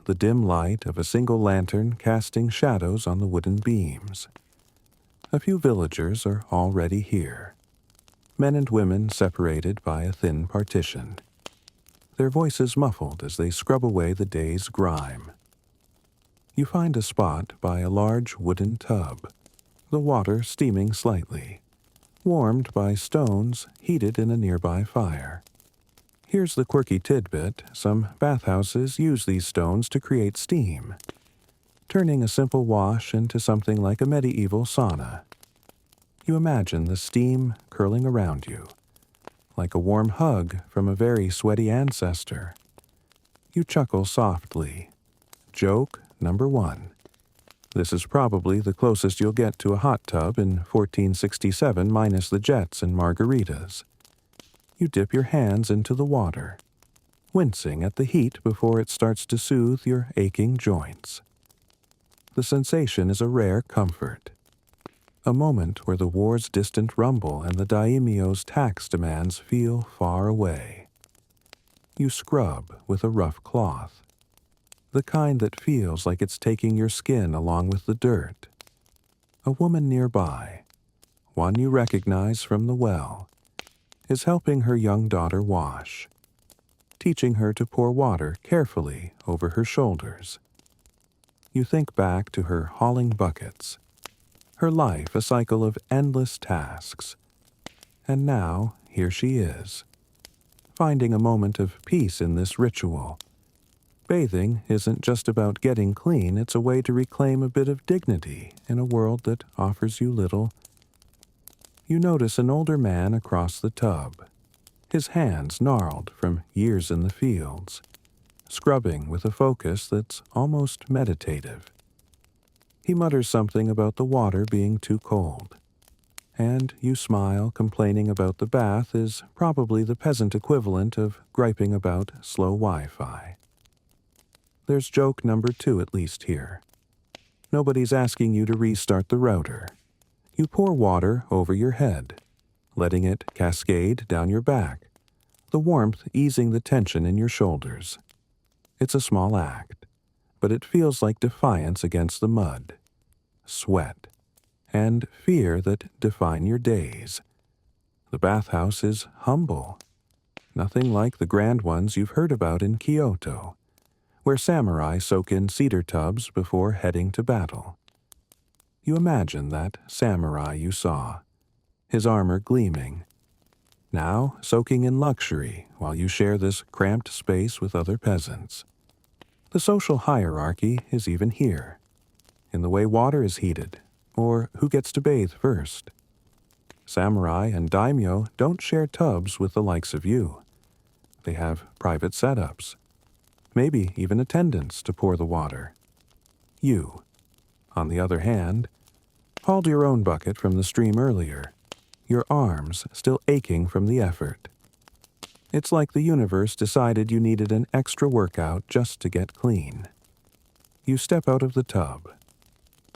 the dim light of a single lantern casting shadows on the wooden beams. A few villagers are already here, men and women separated by a thin partition, their voices muffled as they scrub away the day's grime. You find a spot by a large wooden tub, the water steaming slightly, warmed by stones heated in a nearby fire. Here's the quirky tidbit: some bathhouses use these stones to create steam, turning a simple wash into something like a medieval sauna. You imagine the steam curling around you, like a warm hug from a very sweaty ancestor. You chuckle softly. Joke number 1. This is probably the closest you'll get to a hot tub in 1467 minus the jets and margaritas. You dip your hands into the water, wincing at the heat before it starts to soothe your aching joints. The sensation is a rare comfort, a moment where the war's distant rumble and the daimyo's tax demands feel far away. You scrub with a rough cloth, the kind that feels like it's taking your skin along with the dirt. A woman nearby, one you recognize from the well, is helping her young daughter wash, teaching her to pour water carefully over her shoulders. You think back to her hauling buckets, her life a cycle of endless tasks. And now, here she is, finding a moment of peace in this ritual. Bathing isn't just about getting clean, it's a way to reclaim a bit of dignity in a world that offers you little. You notice an older man across the tub, his hands gnarled from years in the fields, scrubbing with a focus that's almost meditative. He mutters something about the water being too cold, and you smile, complaining about the bath is probably the peasant equivalent of griping about slow Wi-Fi. There's joke number 2 at least here. Nobody's asking you to restart the router. You pour water over your head, letting it cascade down your back, the warmth easing the tension in your shoulders. It's a small act, but it feels like defiance against the mud, sweat, and fear that define your days. The bathhouse is humble, nothing like the grand ones you've heard about in Kyoto, where samurai soak in cedar tubs before heading to battle. You imagine that samurai you saw, his armor gleaming, now soaking in luxury while you share this cramped space with other peasants. The social hierarchy is even here, in the way water is heated, or who gets to bathe first. Samurai and daimyo don't share tubs with the likes of you. They have private setups, maybe even attendants to pour the water. You, on the other hand, hauled your own bucket from the stream earlier, your arms still aching from the effort. It's like the universe decided you needed an extra workout just to get clean. You step out of the tub,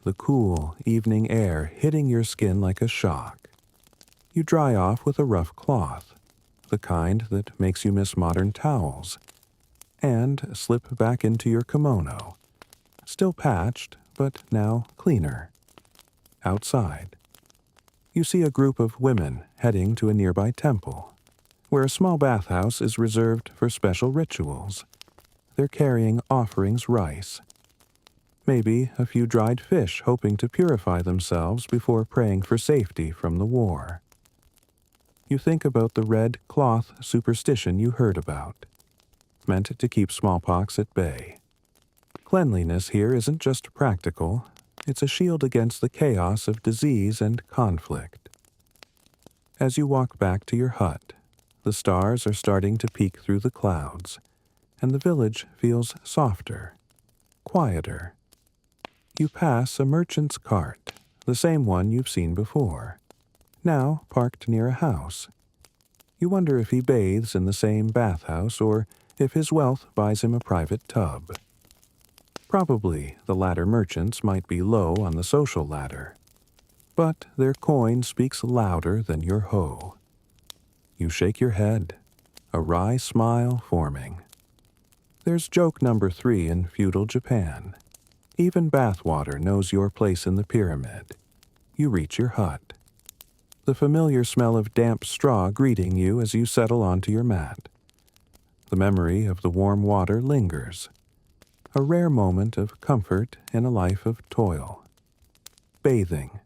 the cool evening air hitting your skin like a shock. You dry off with a rough cloth, the kind that makes you miss modern towels, and slip back into your kimono, still patched, but now cleaner. Outside, you see a group of women heading to a nearby temple, where a small bathhouse is reserved for special rituals. They're carrying offerings rice, maybe a few dried fish hoping to purify themselves before praying for safety from the war. You think about the red cloth superstition you heard about, meant to keep smallpox at bay. Cleanliness here isn't just practical, it's a shield against the chaos of disease and conflict. As you walk back to your hut, the stars are starting to peek through the clouds, and the village feels softer, quieter. You pass a merchant's cart, the same one you've seen before, now parked near a house. You wonder if he bathes in the same bathhouse or if his wealth buys him a private tub. Probably the latter merchants might be low on the social ladder, but their coin speaks louder than your hoe. You shake your head, a wry smile forming. There's joke number 3 in feudal Japan. Even bathwater knows your place in the pyramid. You reach your hut, the familiar smell of damp straw greeting you as you settle onto your mat. The memory of the warm water lingers, a rare moment of comfort in a life of toil. Bathing,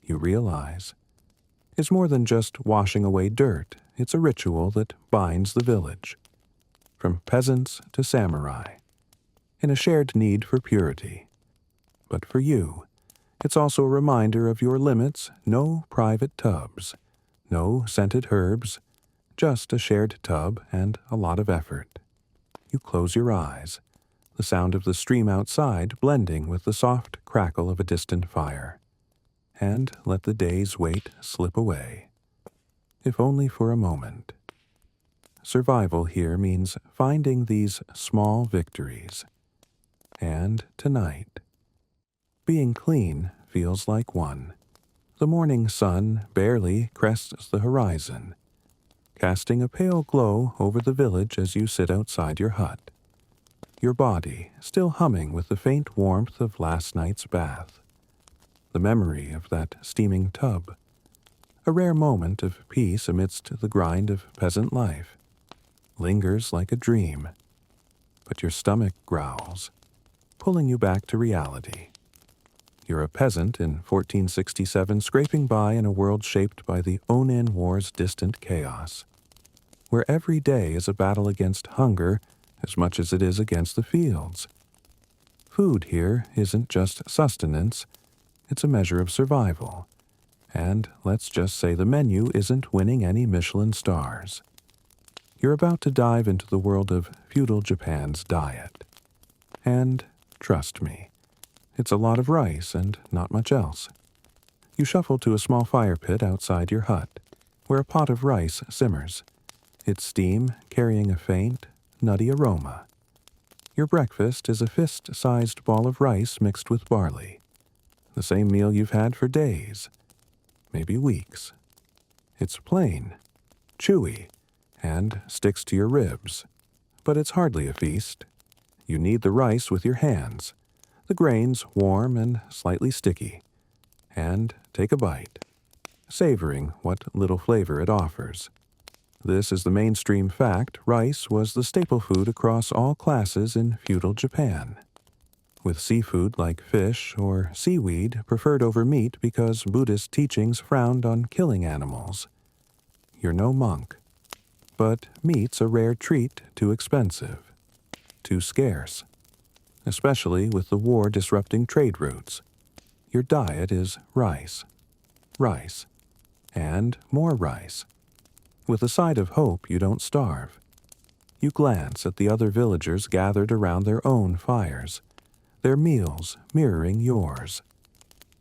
you realize, is more than just washing away dirt. It's a ritual that binds the village, from peasants to samurai, in a shared need for purity. But for you, it's also a reminder of your limits: no private tubs, no scented herbs, just a shared tub and a lot of effort. You close your eyes, the sound of the stream outside blending with the soft crackle of a distant fire, and let the day's weight slip away, if only for a moment. Survival here means finding these small victories. And tonight, being clean feels like one. The morning sun barely crests the horizon, casting a pale glow over the village as you sit outside your hut, your body still humming with the faint warmth of last night's bath. The memory of that steaming tub, a rare moment of peace amidst the grind of peasant life, lingers like a dream, but your stomach growls, pulling you back to reality. You're a peasant in 1467 scraping by in a world shaped by the Onin War's distant chaos, where every day is a battle against hunger as much as it is against the fields. Food here isn't just sustenance, it's a measure of survival. And let's just say the menu isn't winning any Michelin stars. You're about to dive into the world of feudal Japan's diet. And, trust me, it's a lot of rice and not much else. You shuffle to a small fire pit outside your hut, where a pot of rice simmers, its steam carrying a faint, nutty aroma. Your breakfast is a fist-sized ball of rice mixed with barley, the same meal you've had for days, maybe weeks. It's plain, chewy, and sticks to your ribs, but it's hardly a feast. You knead the rice with your hands, the grains warm and slightly sticky, and take a bite, savoring what little flavor it offers. This is the mainstream fact: rice was the staple food across all classes in feudal Japan, with seafood like fish or seaweed preferred over meat because Buddhist teachings frowned on killing animals. You're no monk, but meat's a rare treat, too expensive, too scarce, especially with the war disrupting trade routes. Your diet is rice, rice, and more rice. With a side of hope you don't starve. You glance at the other villagers gathered around their own fires, their meals mirroring yours.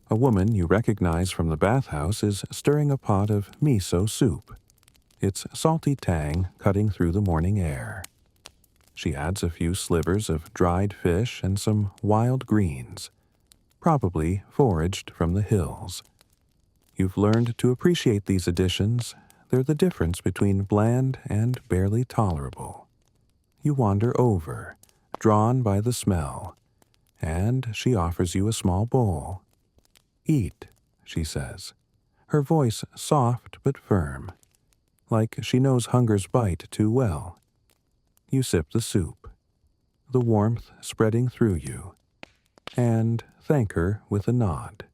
A woman you recognize from the bathhouse is stirring a pot of miso soup, its salty tang cutting through the morning air. She adds a few slivers of dried fish and some wild greens, probably foraged from the hills. You've learned to appreciate these additions. They're the difference between bland and barely tolerable. You wander over, drawn by the smell, and she offers you a small bowl. "Eat," she says, her voice soft but firm, like she knows hunger's bite too well. You sip the soup, the warmth spreading through you, and thank her with a nod.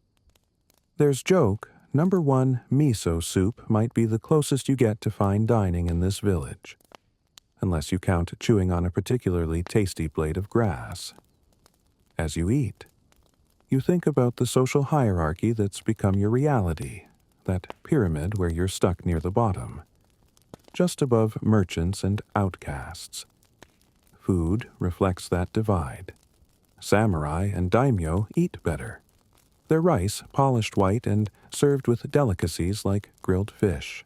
There's joke. Number 1 miso soup might be the closest you get to fine dining in this village, unless you count chewing on a particularly tasty blade of grass. As you eat, you think about the social hierarchy that's become your reality, that pyramid where you're stuck near the bottom, just above merchants and outcasts. Food reflects that divide. Samurai and daimyo eat better. Their rice polished white and served with delicacies like grilled fish,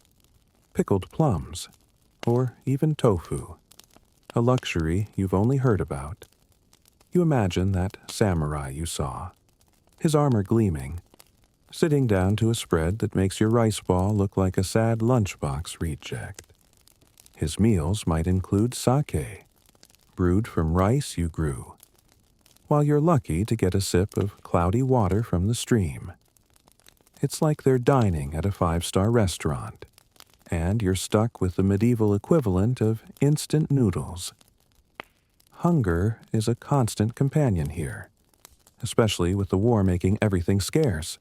pickled plums, or even tofu, a luxury you've only heard about. You imagine that samurai you saw, his armor gleaming, sitting down to a spread that makes your rice ball look like a sad lunchbox reject. His meals might include sake, brewed from rice you grew, while you're lucky to get a sip of cloudy water from the stream. It's like they're dining at a 5-star restaurant, and you're stuck with the medieval equivalent of instant noodles. Hunger is a constant companion here, especially with the war making everything scarce.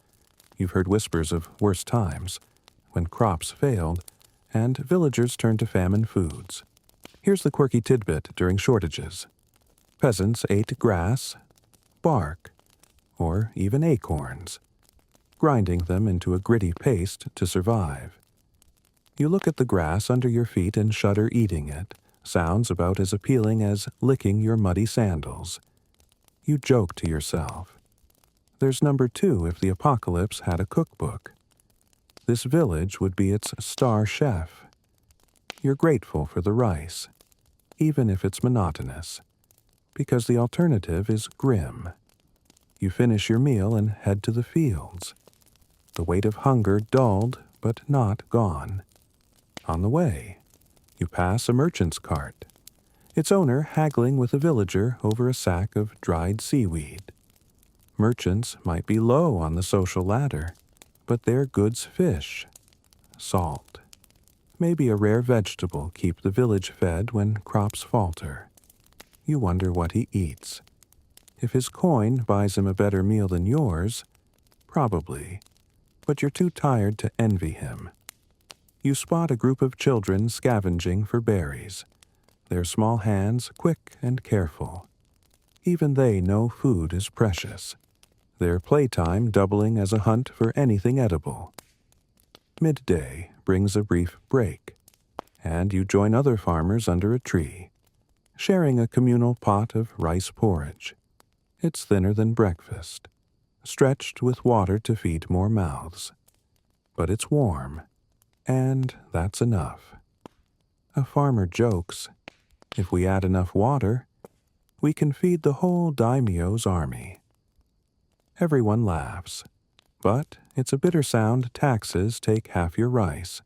You've heard whispers of worse times, when crops failed, and villagers turned to famine foods. Here's the quirky tidbit during shortages. Peasants ate grass, bark, or even acorns, grinding them into a gritty paste to survive. You look at the grass under your feet and shudder eating it. Sounds about as appealing as licking your muddy sandals. You joke to yourself. There's number 2 if the apocalypse had a cookbook. This village would be its star chef. You're grateful for the rice, even if it's monotonous, because the alternative is grim. You finish your meal and head to the fields. The weight of hunger dulled, but not gone. On the way, you pass a merchant's cart, its owner haggling with a villager over a sack of dried seaweed. Merchants might be low on the social ladder, but their goods fish, salt, maybe a rare vegetable keep the village fed when crops falter. You wonder what he eats. If his coin buys him a better meal than yours, probably, but you're too tired to envy him. You spot a group of children scavenging for berries, their small hands quick and careful. Even they know food is precious, their playtime doubling as a hunt for anything edible. Midday brings a brief break, and you join other farmers under a tree, sharing a communal pot of rice porridge. It's thinner than breakfast, stretched with water to feed more mouths. But it's warm, and that's enough. A farmer jokes, if we add enough water, we can feed the whole daimyo's army. Everyone laughs, but it's a bitter sound taxes take half your rice,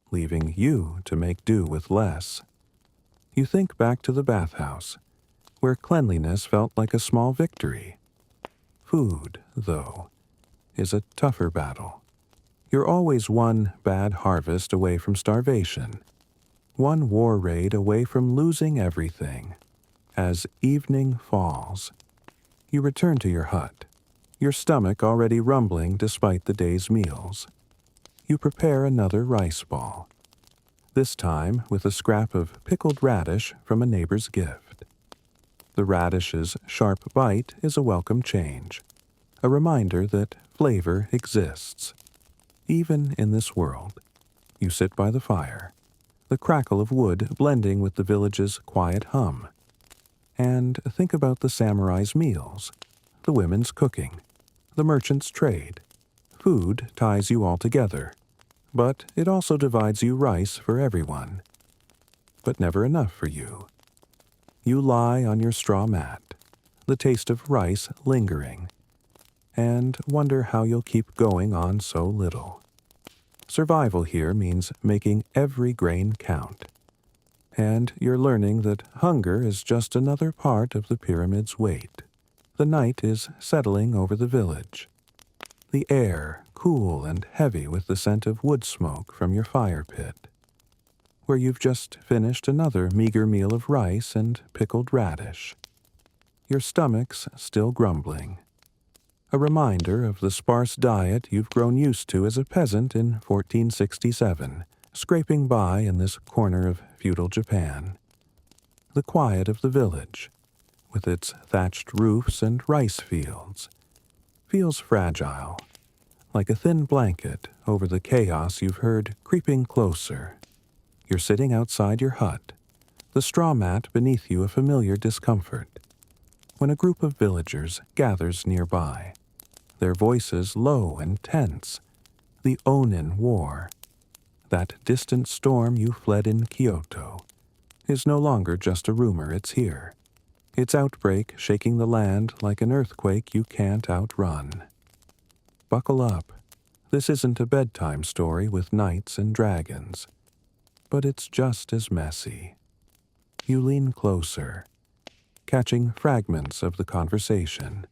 leaving you to make do with less. You think back to the bathhouse, where cleanliness felt like a small victory. Food, though, is a tougher battle. You're always one bad harvest away from starvation, one war raid away from losing everything. As evening falls, you return to your hut, your stomach already rumbling despite the day's meals. You prepare another rice ball, this time with a scrap of pickled radish from a neighbor's gift. The radish's sharp bite is a welcome change, a reminder that flavor exists. Even in this world, you sit by the fire, the crackle of wood blending with the village's quiet hum, and think about the samurai's meals, the women's cooking, the merchant's trade. Food ties you all together, but it also divides you rice for everyone. But never enough for you. You lie on your straw mat, the taste of rice lingering, and wonder how you'll keep going on so little. Survival here means making every grain count. And you're learning that hunger is just another part of the pyramid's weight. The night is settling over the village. The air cool and heavy with the scent of wood smoke from your fire pit, where you've just finished another meager meal of rice and pickled radish. Your stomach's still grumbling, a reminder of the sparse diet you've grown used to as a peasant in 1467, scraping by in this corner of feudal Japan. The quiet of the village, with its thatched roofs and rice fields, feels fragile, like a thin blanket over the chaos you've heard creeping closer. You're sitting outside your hut, the straw mat beneath you a familiar discomfort, when a group of villagers gathers nearby, their voices low and tense. The Onin War, that distant storm you fled in Kyoto, is no longer just a rumor, it's here. Its outbreak shaking the land like an earthquake you can't outrun. Buckle up. This isn't a bedtime story with knights and dragons, but it's just as messy. You lean closer, catching fragments of the conversation.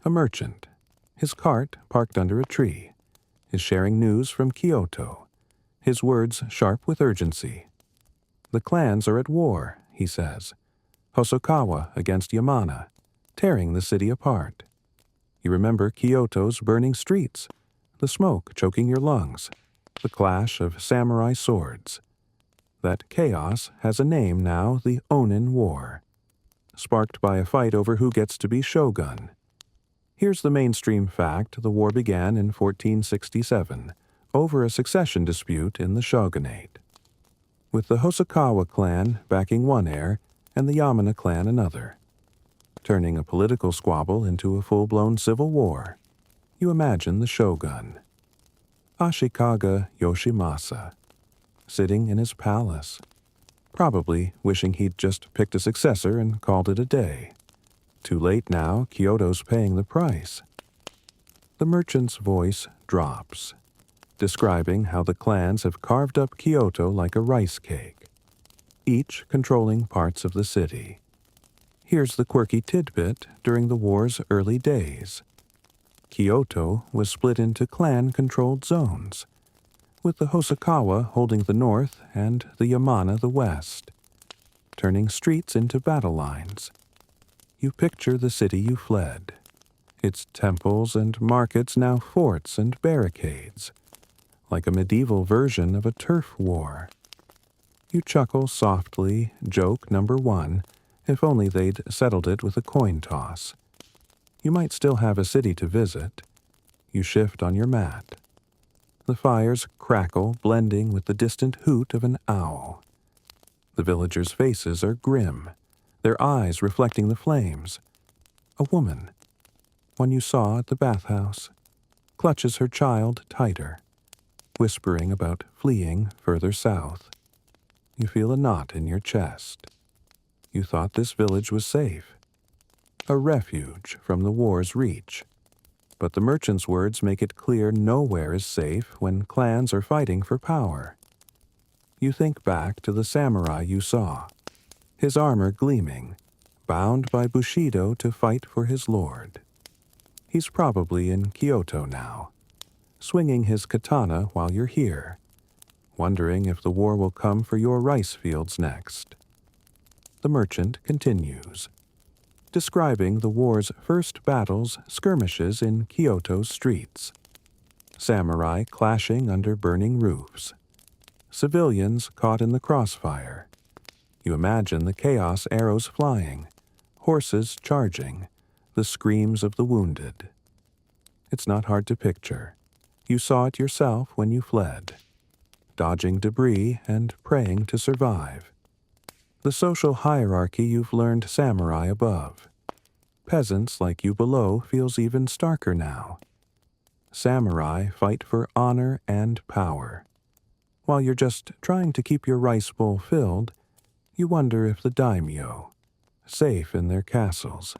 A merchant, his cart parked under a tree, is sharing news from Kyoto, his words sharp with urgency. The clans are at war, he says. Hosokawa against Yamana, tearing the city apart. You remember Kyoto's burning streets, the smoke choking your lungs, the clash of samurai swords. That chaos has a name now, the Onin War, sparked by a fight over who gets to be shogun. Here's the mainstream fact: the war began in 1467, over a succession dispute in the shogunate, with the Hosokawa clan backing one heir and the Yamana clan another, turning a political squabble into a full-blown civil war. You imagine the shogun, Ashikaga Yoshimasa, sitting in his palace, probably wishing he'd just picked a successor and called it a day. Too late now, Kyoto's paying the price. The merchant's voice drops, describing how the clans have carved up Kyoto like a rice cake, each controlling parts of the city. Here's the quirky tidbit during the war's early days. Kyoto was split into clan-controlled zones, with the Hosokawa holding the north and the Yamana the west, turning streets into battle lines. You picture the city you fled, its temples and markets now forts and barricades, like a medieval version of a turf war. You chuckle softly, joke number one, if only they'd settled it with a coin toss. You might still have a city to visit. You shift on your mat. The fires crackle, blending with the distant hoot of an owl. The villagers' faces are grim, their eyes reflecting the flames. A woman, one you saw at the bathhouse, clutches her child tighter, whispering about fleeing further south. You feel a knot in your chest. You thought this village was safe, a refuge from the war's reach. But the merchant's words make it clear nowhere is safe when clans are fighting for power. You think back to the samurai you saw, his armor gleaming, bound by Bushido to fight for his lord. He's probably in Kyoto now, swinging his katana while you're here, wondering if the war will come for your rice fields next. The merchant continues, describing the war's first battles, skirmishes in Kyoto's streets. Samurai clashing under burning roofs. Civilians caught in the crossfire. You imagine the chaos, arrows flying, horses charging, the screams of the wounded. It's not hard to picture. You saw it yourself when you fled, dodging debris and praying to survive. The social hierarchy you've learned samurai above. Peasants like you below feels even starker now. Samurai fight for honor and power. While you're just trying to keep your rice bowl filled, you wonder if the daimyo, safe in their castles,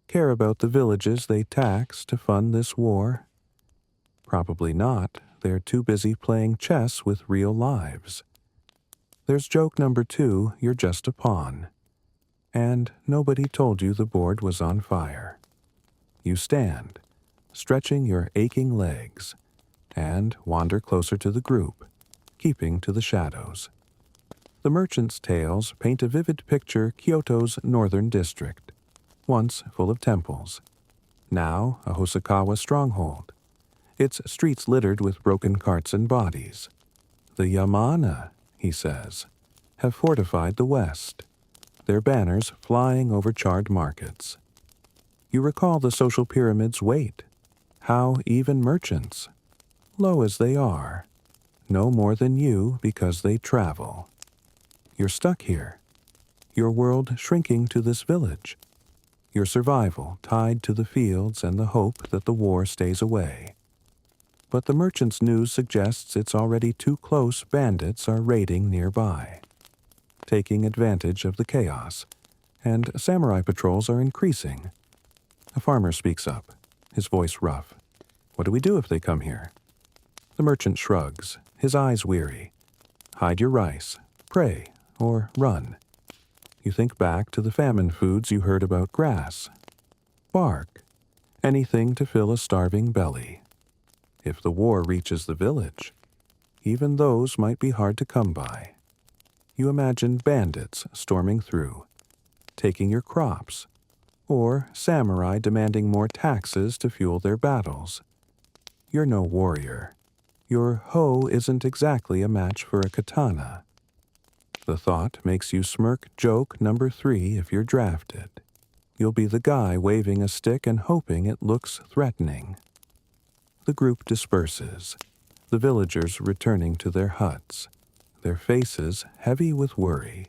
care about the villages they tax to fund this war. Probably not. They're too busy playing chess with real lives. There's joke number 2, you're just a pawn. And nobody told you the board was on fire. You stand, stretching your aching legs, and wander closer to the group, keeping to the shadows. The merchant's tales paint a vivid picture Kyoto's northern district, once full of temples, now a Hosokawa stronghold, its streets littered with broken carts and bodies. The Yamana, he says, have fortified the west, their banners flying over charred markets. You recall the social pyramid's weight, how even merchants, low as they are, know more than you because they travel. You're stuck here, your world shrinking to this village, your survival tied to the fields and the hope that the war stays away. But the merchant's news suggests it's already too close. Bandits are raiding nearby, taking advantage of the chaos, and samurai patrols are increasing. A farmer speaks up, his voice rough. What do we do if they come here? The merchant shrugs, his eyes weary. Hide your rice, pray, or run. You think back to the famine foods you heard about: grass, bark, anything to fill a starving belly. If the war reaches the village, even those might be hard to come by. You imagine bandits storming through, taking your crops, or samurai demanding more taxes to fuel their battles. You're no warrior. Your hoe isn't exactly a match for a katana. The thought makes you smirk joke number 3 if you're drafted. You'll be the guy waving a stick and hoping it looks threatening. The group disperses, the villagers returning to their huts, their faces heavy with worry.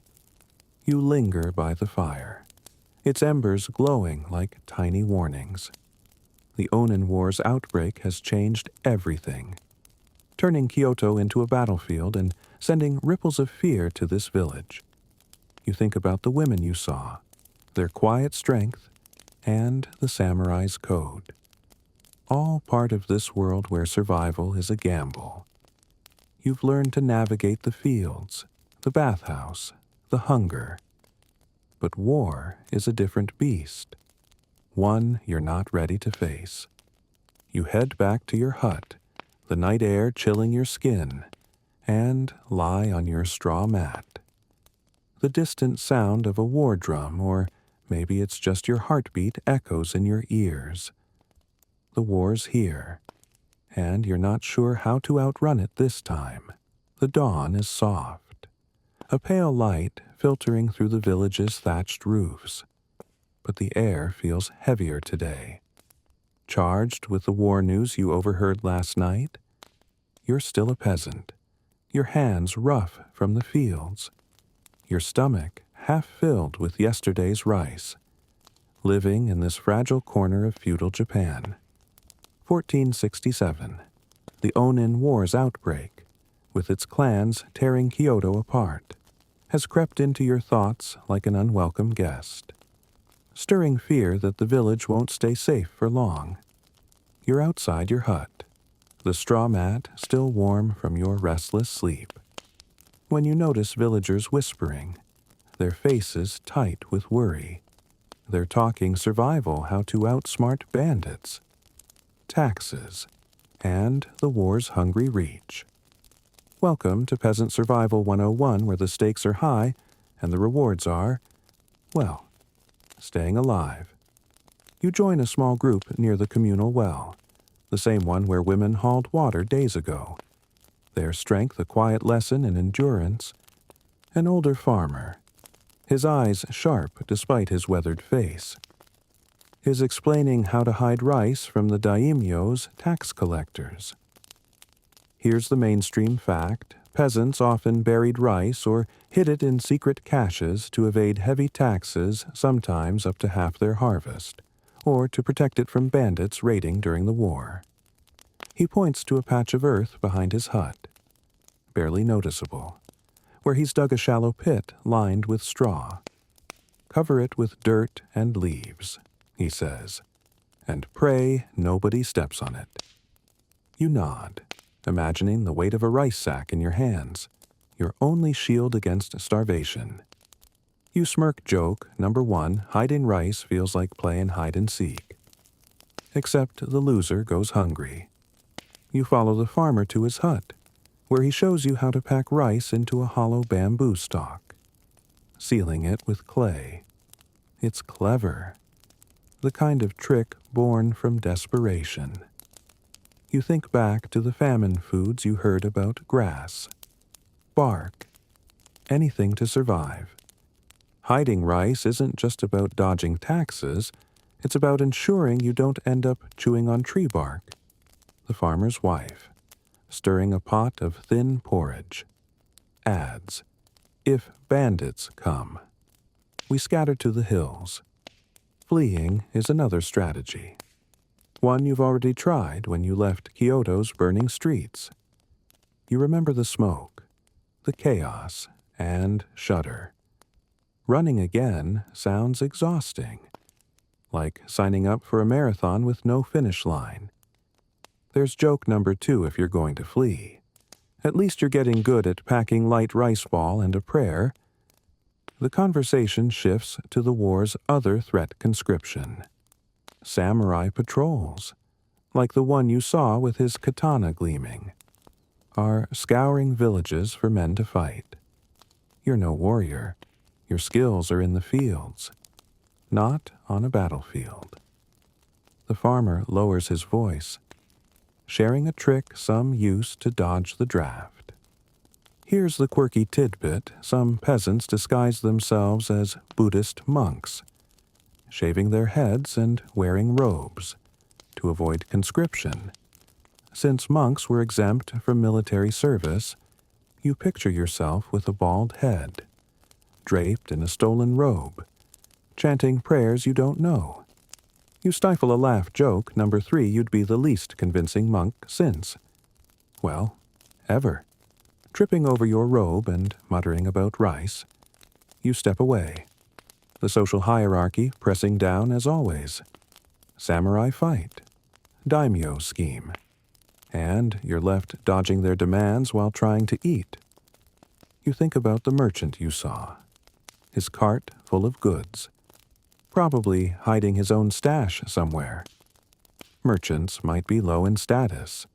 You linger by the fire, its embers glowing like tiny warnings. The Onin War's outbreak has changed everything, turning Kyoto into a battlefield and sending ripples of fear to this village. You think about the women you saw, their quiet strength, and the samurai's code. All part of this world where survival is a gamble. You've learned to navigate the fields, the bathhouse, the hunger. But war is a different beast, one you're not ready to face. You head back to your hut, the night air chilling your skin, and lie on your straw mat. The distant sound of a war drum, or maybe it's just your heartbeat, echoes in your ears. The war's here, and you're not sure how to outrun it this time. The dawn is soft, a pale light filtering through the village's thatched roofs. But the air feels heavier today, charged with the war news you overheard last night. you're still a peasant, your hands rough from the fields, your stomach half filled with yesterday's rice, living in this fragile corner of feudal Japan. 1467, the Onin War's outbreak, with its clans tearing Kyoto apart, has crept into your thoughts like an unwelcome guest, stirring fear that the village won't stay safe for long. You're outside your hut, the straw mat still warm from your restless sleep, when you notice villagers whispering, their faces tight with worry. They're talking survival, how to outsmart bandits, taxes, and the war's hungry reach. Welcome to Peasant Survival 101, where the stakes are high and the rewards are, well, staying alive. You join a small group near the communal well, the same one where women hauled water days ago. Their strength a quiet lesson in endurance. An older farmer, his eyes sharp despite his weathered face, is explaining how to hide rice from the daimyo's tax collectors. Here's the mainstream fact: peasants often buried rice or hid it in secret caches to evade heavy taxes, sometimes up to half their harvest, or to protect it from bandits raiding during the war. He points to a patch of earth behind his hut, barely noticeable, where he's dug a shallow pit lined with straw. Cover it with dirt and leaves, he says, and pray nobody steps on it. You nod, imagining the weight of a rice sack in your hands, your only shield against starvation. You smirk, joke, number one, hiding rice feels like playing hide and seek. Except the loser goes hungry. You follow the farmer to his hut, where he shows you how to pack rice into a hollow bamboo stalk, sealing it with clay. It's clever, the kind of trick born from desperation. You think back to the famine foods you heard about: grass, bark, anything to survive. Hiding rice isn't just about dodging taxes, it's about ensuring you don't end up chewing on tree bark. The farmer's wife, stirring a pot of thin porridge, adds, "If bandits come." We scatter to the hills. Fleeing is another strategy, one you've already tried when you left Kyoto's burning streets. You remember the smoke, the chaos, and shudder. Running again sounds exhausting, like signing up for a marathon with no finish line. There's joke number two if you're going to flee. At least you're getting good at packing light rice ball and a prayer. The conversation shifts to the war's other threat conscription. Samurai patrols, like the one you saw with his katana gleaming, are scouring villages for men to fight. You're no warrior. Your skills are in the fields, not on a battlefield. The farmer lowers his voice, sharing a trick some use to dodge the draft. Here's the quirky tidbit: some peasants disguise themselves as Buddhist monks, shaving their heads and wearing robes, to avoid conscription. Since monks were exempt from military service, you picture yourself with a bald head, draped in a stolen robe, chanting prayers you don't know. You stifle a laugh, joke number three, you'd be the least convincing monk since, well, ever. Tripping over your robe and muttering about rice, you step away, the social hierarchy pressing down as always. Samurai fight, daimyo scheme, and you're left dodging their demands while trying to eat. You think about the merchant you saw, his cart full of goods, probably hiding his own stash somewhere. Merchants might be low in status,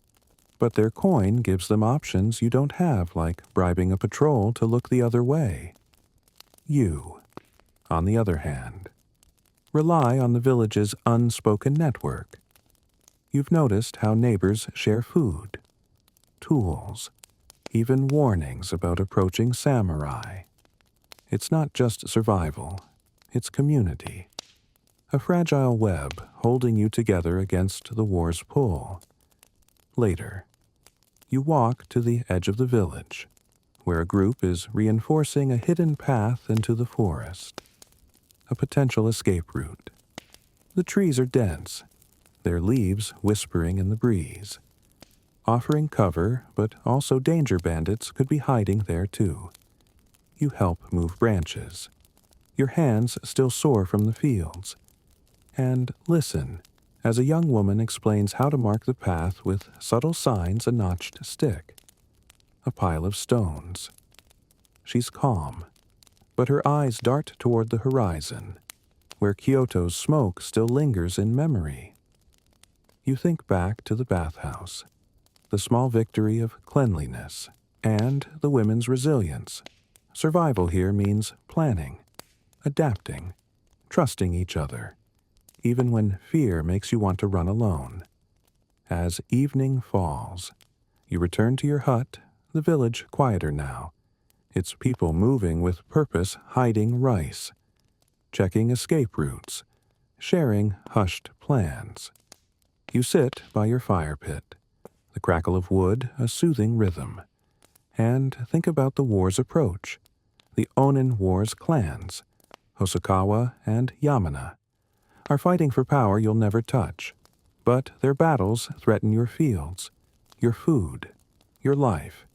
but their coin gives them options you don't have, like bribing a patrol to look the other way. You, on the other hand, rely on the village's unspoken network. You've noticed how neighbors share food, tools, even warnings about approaching samurai. It's not just survival, it's community. A fragile web holding you together against the war's pull. Later, You walk to the edge of the village, where a group is reinforcing a hidden path into the forest, a potential escape route. The trees are dense, their leaves whispering in the breeze, offering cover, but also danger bandits could be hiding there too. You help move branches, your hands still sore from the fields, and listen as a young woman explains how to mark the path with subtle signs a notched stick, a pile of stones. She's calm, but her eyes dart toward the horizon, where Kyoto's smoke still lingers in memory. You think back to the bathhouse, the small victory of cleanliness, and the women's resilience. Survival here means planning, adapting, trusting each other, even when fear makes you want to run alone. As evening falls, you return to your hut, the village quieter now, its people moving with purpose, hiding rice, checking escape routes, sharing hushed plans. You sit by your fire pit, the crackle of wood a soothing rhythm, and think about the war's approach, the Onin War's clans, Hosokawa and Yamana, are fighting for power you'll never touch, but their battles threaten your fields, your food, your life.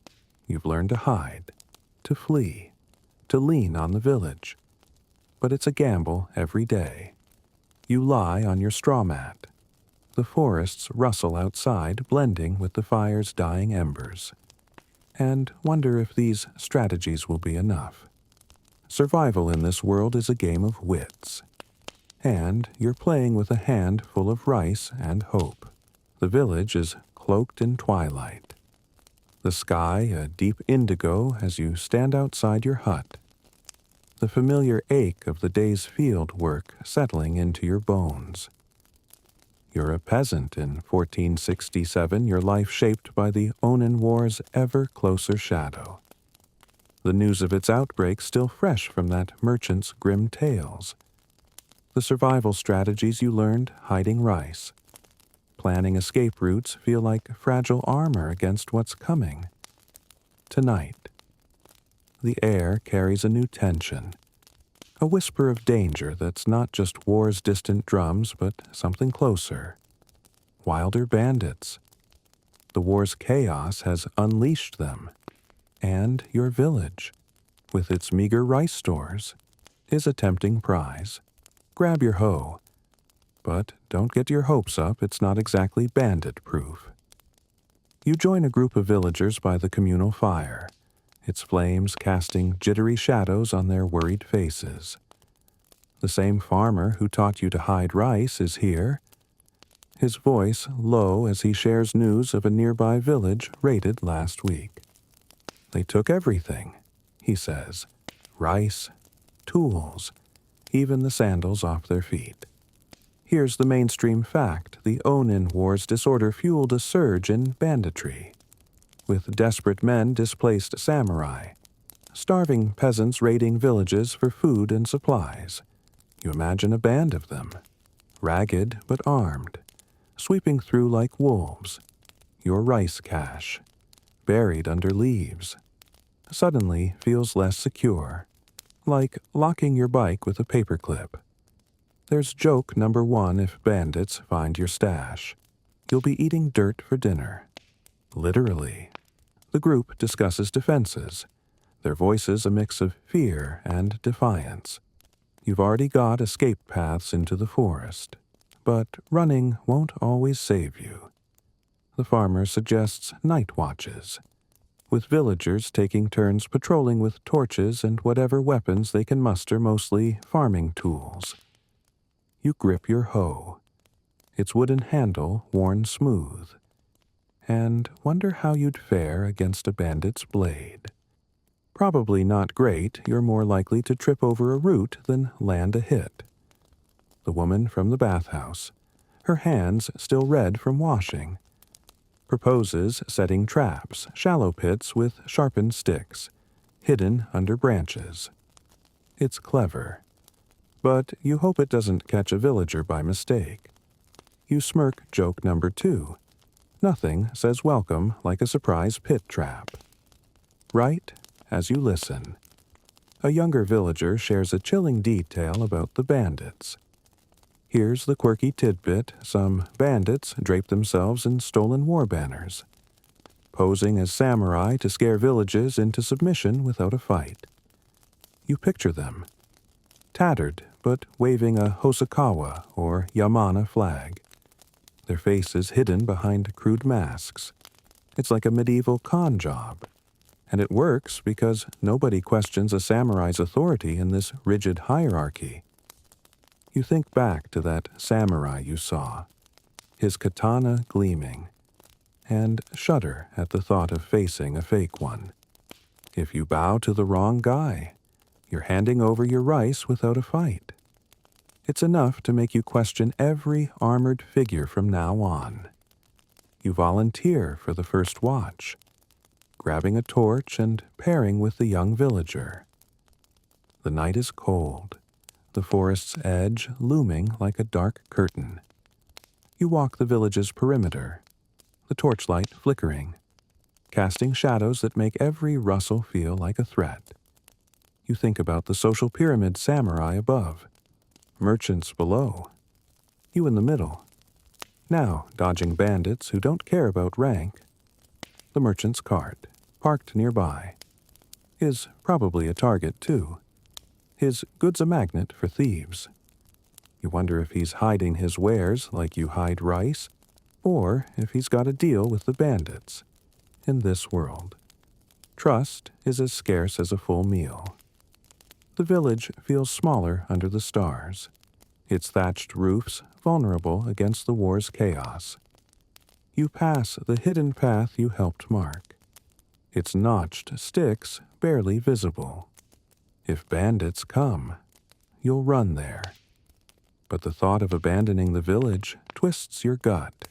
You've learned to hide, to flee, to lean on the village. But it's a gamble every day. You lie on your straw mat. The forests rustle outside, blending with the fire's dying embers, and wonder if these strategies will be enough. Survival in this world is a game of wits, and you're playing with a hand full of rice and hope. The village is cloaked in twilight, the sky a deep indigo as you stand outside your hut, the familiar ache of the day's field work settling into your bones. You're a peasant in 1467, your life shaped by the Onin War's ever closer shadow. The news of its outbreak still fresh from that merchant's grim tales. The survival strategies you learned hiding rice. Planning escape routes feel like fragile armor against what's coming. Tonight, the air carries a new tension, a whisper of danger that's not just war's distant drums, but something closer. Wilder bandits. The war's chaos has unleashed them, and your village, with its meager rice stores, is a tempting prize. Grab your hoe, but don't get your hopes up, it's not exactly bandit-proof. You join a group of villagers by the communal fire, its flames casting jittery shadows on their worried faces. The same farmer who taught you to hide rice is here, his voice low as he shares news of a nearby village raided last week. They took everything, he says, rice, tools, even the sandals off their feet. Here's the mainstream fact: the Onin War's disorder fueled a surge in banditry, with desperate men displaced samurai, starving peasants raiding villages for food and supplies. You imagine a band of them, ragged but armed, sweeping through like wolves. Your rice cache, buried under leaves, suddenly feels less secure, like locking your bike with a paperclip. There's joke number one if bandits find your stash. You'll be eating dirt for dinner. Literally. The group discusses defenses, their voices a mix of fear and defiance. You've already got escape paths into the forest, but running won't always save you. The farmer suggests night watches, with villagers taking turns patrolling with torches and whatever weapons they can muster, mostly farming tools. You grip your hoe, its wooden handle worn smooth, and wonder how you'd fare against a bandit's blade. Probably not great. You're more likely to trip over a root than land a hit. The woman from the bathhouse, her hands still red from washing, proposes setting traps, shallow pits with sharpened sticks, hidden under branches. It's clever, but you hope it doesn't catch a villager by mistake. You smirk joke number two. Nothing says welcome like a surprise pit trap. Right as you listen, a younger villager shares a chilling detail about the bandits. Here's the quirky tidbit: some bandits drape themselves in stolen war banners, posing as samurai to scare villages into submission without a fight. You picture them, tattered but waving a Hosokawa or Yamana flag, their faces hidden behind crude masks. It's like a medieval con job. And it works because nobody questions a samurai's authority in this rigid hierarchy. You think back to that samurai you saw, his katana gleaming, and shudder at the thought of facing a fake one. If you bow to the wrong guy, you're handing over your rice without a fight. It's enough to make you question every armored figure from now on. You volunteer for the first watch, grabbing a torch and pairing with the young villager. The night is cold, the forest's edge looming like a dark curtain. You walk the village's perimeter, the torchlight flickering, casting shadows that make every rustle feel like a threat. You think about the social pyramid samurai above, merchants below, you in the middle, now dodging bandits who don't care about rank. The merchant's cart, parked nearby, is probably a target too. His goods a magnet for thieves. You wonder if he's hiding his wares like you hide rice, or if he's got a deal with the bandits. In this world, trust is as scarce as a full meal. The village feels smaller under the stars, its thatched roofs vulnerable against the war's chaos. You pass the hidden path you helped mark, its notched sticks barely visible. If bandits come, you'll run there. But the thought of abandoning the village twists your gut.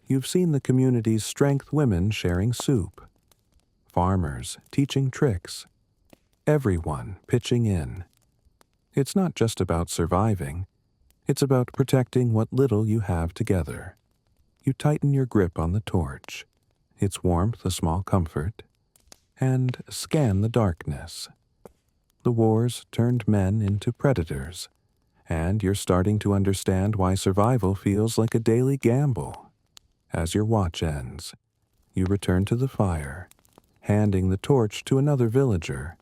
You've seen the community's strength women sharing soup, farmers teaching tricks, everyone pitching in. It's not just about surviving, it's about protecting what little you have together. You tighten your grip on the torch, its warmth a small comfort, and scan the darkness. The wars turned men into predators, and you're starting to understand why survival feels like a daily gamble. As your watch ends, you return to the fire, handing the torch to another villager.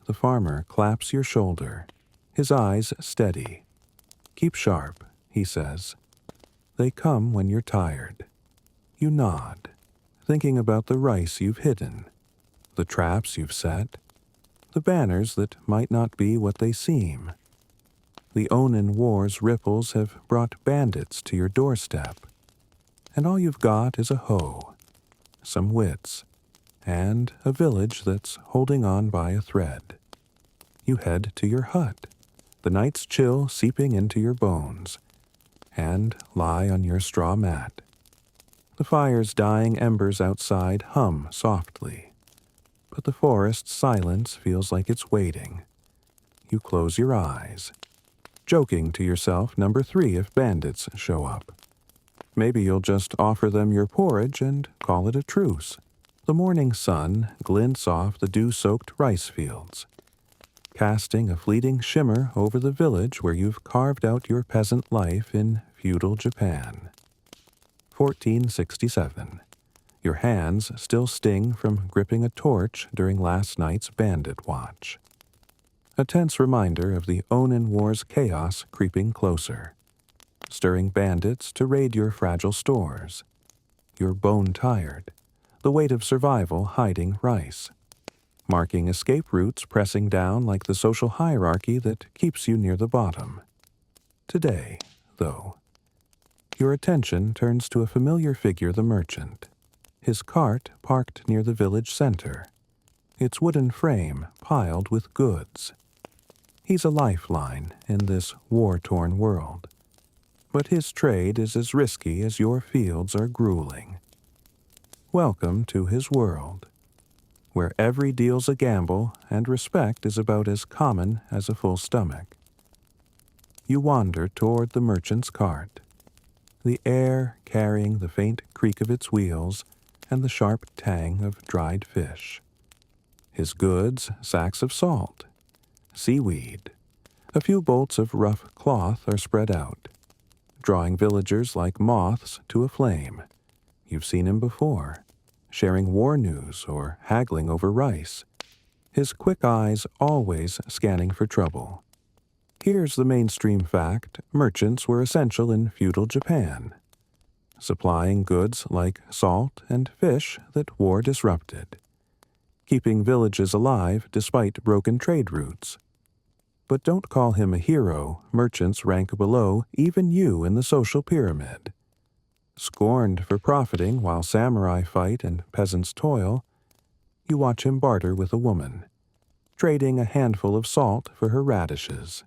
The farmer claps your shoulder, his eyes steady. "Keep sharp," he says. They come when you're tired. You nod, thinking about the rice you've hidden, the traps you've set, the banners that might not be what they seem. The Onin War's ripples have brought bandits to your doorstep, and all you've got is a hoe, some wits, and a village that's holding on by a thread. You head to your hut, the night's chill seeping into your bones, and lie on your straw mat. The fire's dying embers outside hum softly, but the forest's silence feels like it's waiting. You close your eyes, joking to yourself number 3 if bandits show up. Maybe you'll just offer them your porridge and call it a truce. The morning sun glints off the dew-soaked rice fields, casting a fleeting shimmer over the village where you've carved out your peasant life in feudal Japan. 1467. Your hands still sting from gripping a torch during last night's bandit watch. A tense reminder of the Onin War's chaos creeping closer, stirring bandits to raid your fragile stores. You're bone-tired, the weight of survival hiding rice, marking escape routes pressing down like the social hierarchy that keeps you near the bottom. Today, though, your attention turns to a familiar figure, the merchant, his cart parked near the village center, its wooden frame piled with goods. He's a lifeline in this war-torn world, but his trade is as risky as your fields are grueling. Welcome to his world, where every deal's a gamble and respect is about as common as a full stomach. You wander toward the merchant's cart, the air carrying the faint creak of its wheels and the sharp tang of dried fish. His goods, sacks of salt, seaweed. A few bolts of rough cloth are spread out, drawing villagers like moths to a flame. You've seen him before, sharing war news or haggling over rice, his quick eyes always scanning for trouble. Here's the mainstream fact: merchants were essential in feudal Japan, supplying goods like salt and fish that war disrupted, keeping villages alive despite broken trade routes. But don't call him a hero. Merchants rank below even you in the social pyramid. Scorned for profiting while samurai fight and peasants toil, you watch him barter with a woman, trading a handful of salt for her radishes.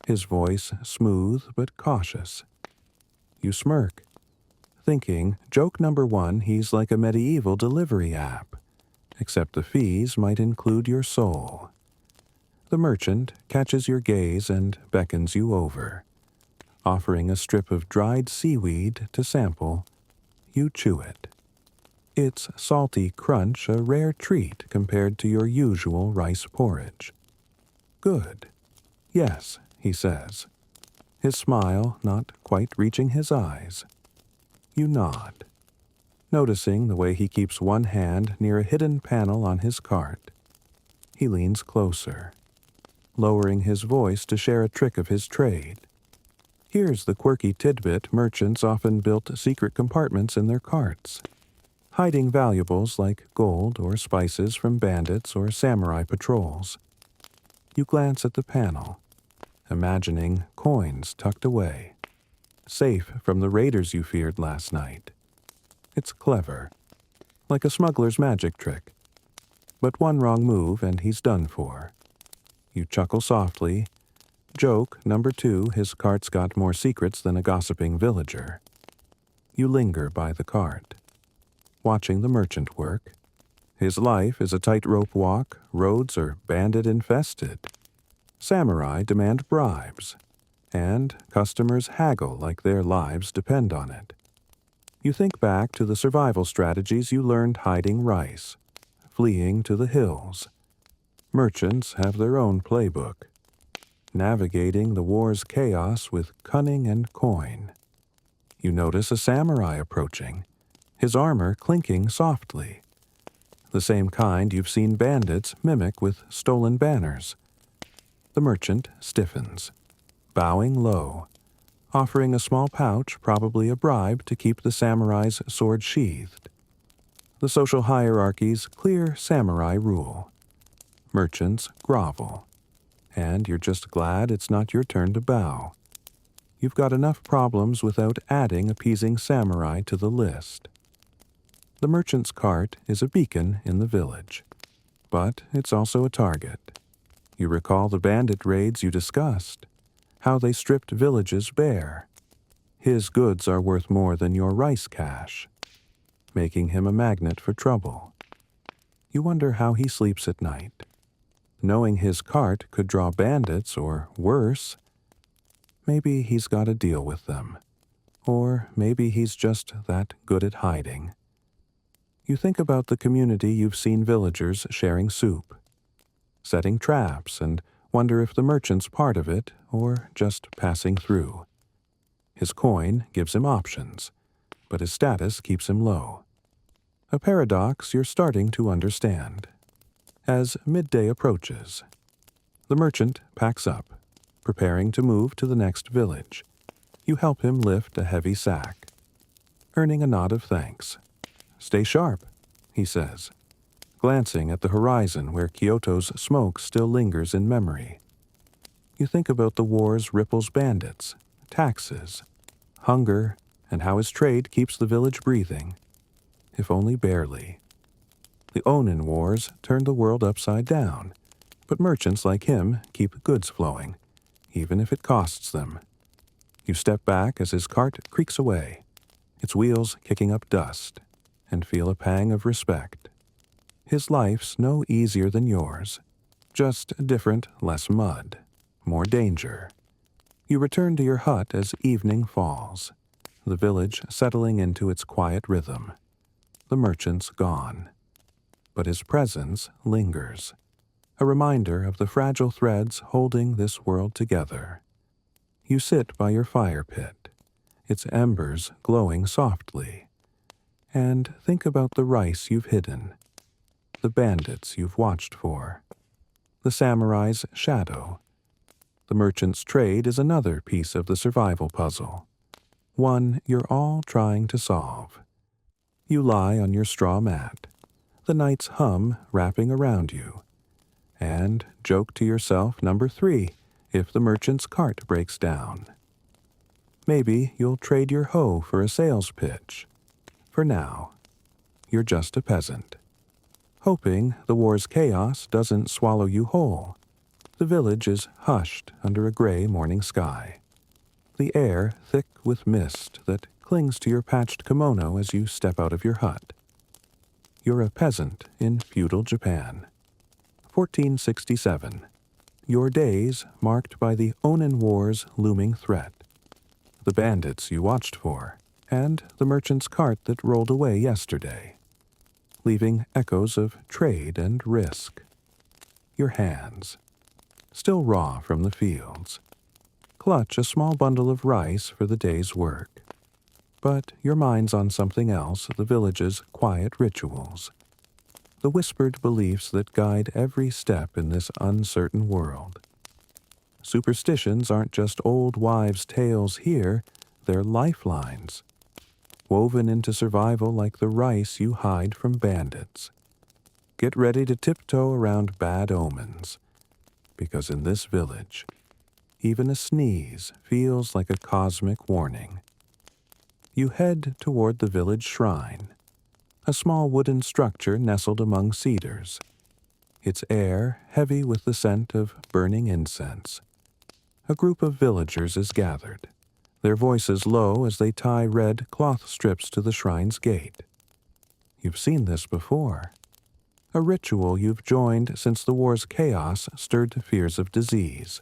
His voice smooth but cautious. You smirk, thinking, joke number one, he's like a medieval delivery app, except the fees might include your soul. The merchant catches your gaze and beckons you over. Offering a strip of dried seaweed to sample, you chew it. Its salty crunch a rare treat compared to your usual rice porridge. Good. Yes, he says, his smile not quite reaching his eyes. You nod, noticing the way he keeps one hand near a hidden panel on his cart. He leans closer, lowering his voice to share a trick of his trade. Here's the quirky tidbit: merchants often built secret compartments in their carts, hiding valuables like gold or spices from bandits or samurai patrols. You glance at the panel, imagining coins tucked away, safe from the raiders you feared last night. It's clever, like a smuggler's magic trick. But one wrong move and he's done for. You chuckle softly. Joke number two, his cart's got more secrets than a gossiping villager. You linger by the cart, watching the merchant work. His life is a tightrope walk. Roads are bandit-infested. Samurai demand bribes, and customers haggle like their lives depend on it. You think back to the survival strategies you learned hiding rice, fleeing to the hills. Merchants have their own playbook, navigating the war's chaos with cunning and coin. You notice a samurai approaching, his armor clinking softly, the same kind you've seen bandits mimic with stolen banners. The merchant stiffens, bowing low, offering a small pouch, probably a bribe to keep the samurai's sword sheathed. The social hierarchy's clear samurai rule. Merchants grovel, and you're just glad it's not your turn to bow. You've got enough problems without adding appeasing samurai to the list. The merchant's cart is a beacon in the village, but it's also a target. You recall the bandit raids you discussed, how they stripped villages bare. His goods are worth more than your rice cash, making him a magnet for trouble. You wonder how he sleeps at night, knowing his cart could draw bandits, or worse. Maybe he's got a deal with them, or maybe he's just that good at hiding. You think about the community you've seen villagers sharing soup, setting traps, and wonder if the merchant's part of it or just passing through. His coin gives him options, but his status keeps him low. A paradox you're starting to understand. As midday approaches, the merchant packs up, preparing to move to the next village. You help him lift a heavy sack, earning a nod of thanks. "Stay sharp," he says, glancing at the horizon where Kyoto's smoke still lingers in memory. You think about the war's ripples bandits, taxes, hunger, and how his trade keeps the village breathing, if only barely. The Onin Wars turned the world upside down, but merchants like him keep goods flowing, even if it costs them. You step back as his cart creaks away, its wheels kicking up dust, and feel a pang of respect. His life's no easier than yours, just different, less mud, more danger. You return to your hut as evening falls, the village settling into its quiet rhythm. The merchant's gone, but his presence lingers, a reminder of the fragile threads holding this world together. You sit by your fire pit, its embers glowing softly, and think about the rice you've hidden, the bandits you've watched for, the samurai's shadow. The merchant's trade is another piece of the survival puzzle, one you're all trying to solve. You lie on your straw mat, the night's hum wrapping around you, and joke to yourself number 3 if the merchant's cart breaks down. Maybe you'll trade your hoe for a sales pitch. For now, you're just a peasant, hoping the war's chaos doesn't swallow you whole. The village is hushed under a gray morning sky, the air thick with mist that clings to your patched kimono as you step out of your hut. You're a peasant in feudal Japan. 1467. Your days marked by the Onin War's looming threat, the bandits you watched for, and the merchant's cart that rolled away yesterday, leaving echoes of trade and risk. Your hands, still raw from the fields, clutch a small bundle of rice for the day's work. But your mind's on something else, the village's quiet rituals, the whispered beliefs that guide every step in this uncertain world. Superstitions aren't just old wives' tales here, they're lifelines, woven into survival like the rice you hide from bandits. Get ready to tiptoe around bad omens, because in this village, even a sneeze feels like a cosmic warning. You head toward the village shrine, a small wooden structure nestled among cedars, its air heavy with the scent of burning incense. A group of villagers is gathered, their voices low as they tie red cloth strips to the shrine's gate. You've seen this before, a ritual you've joined since the war's chaos stirred fears of disease.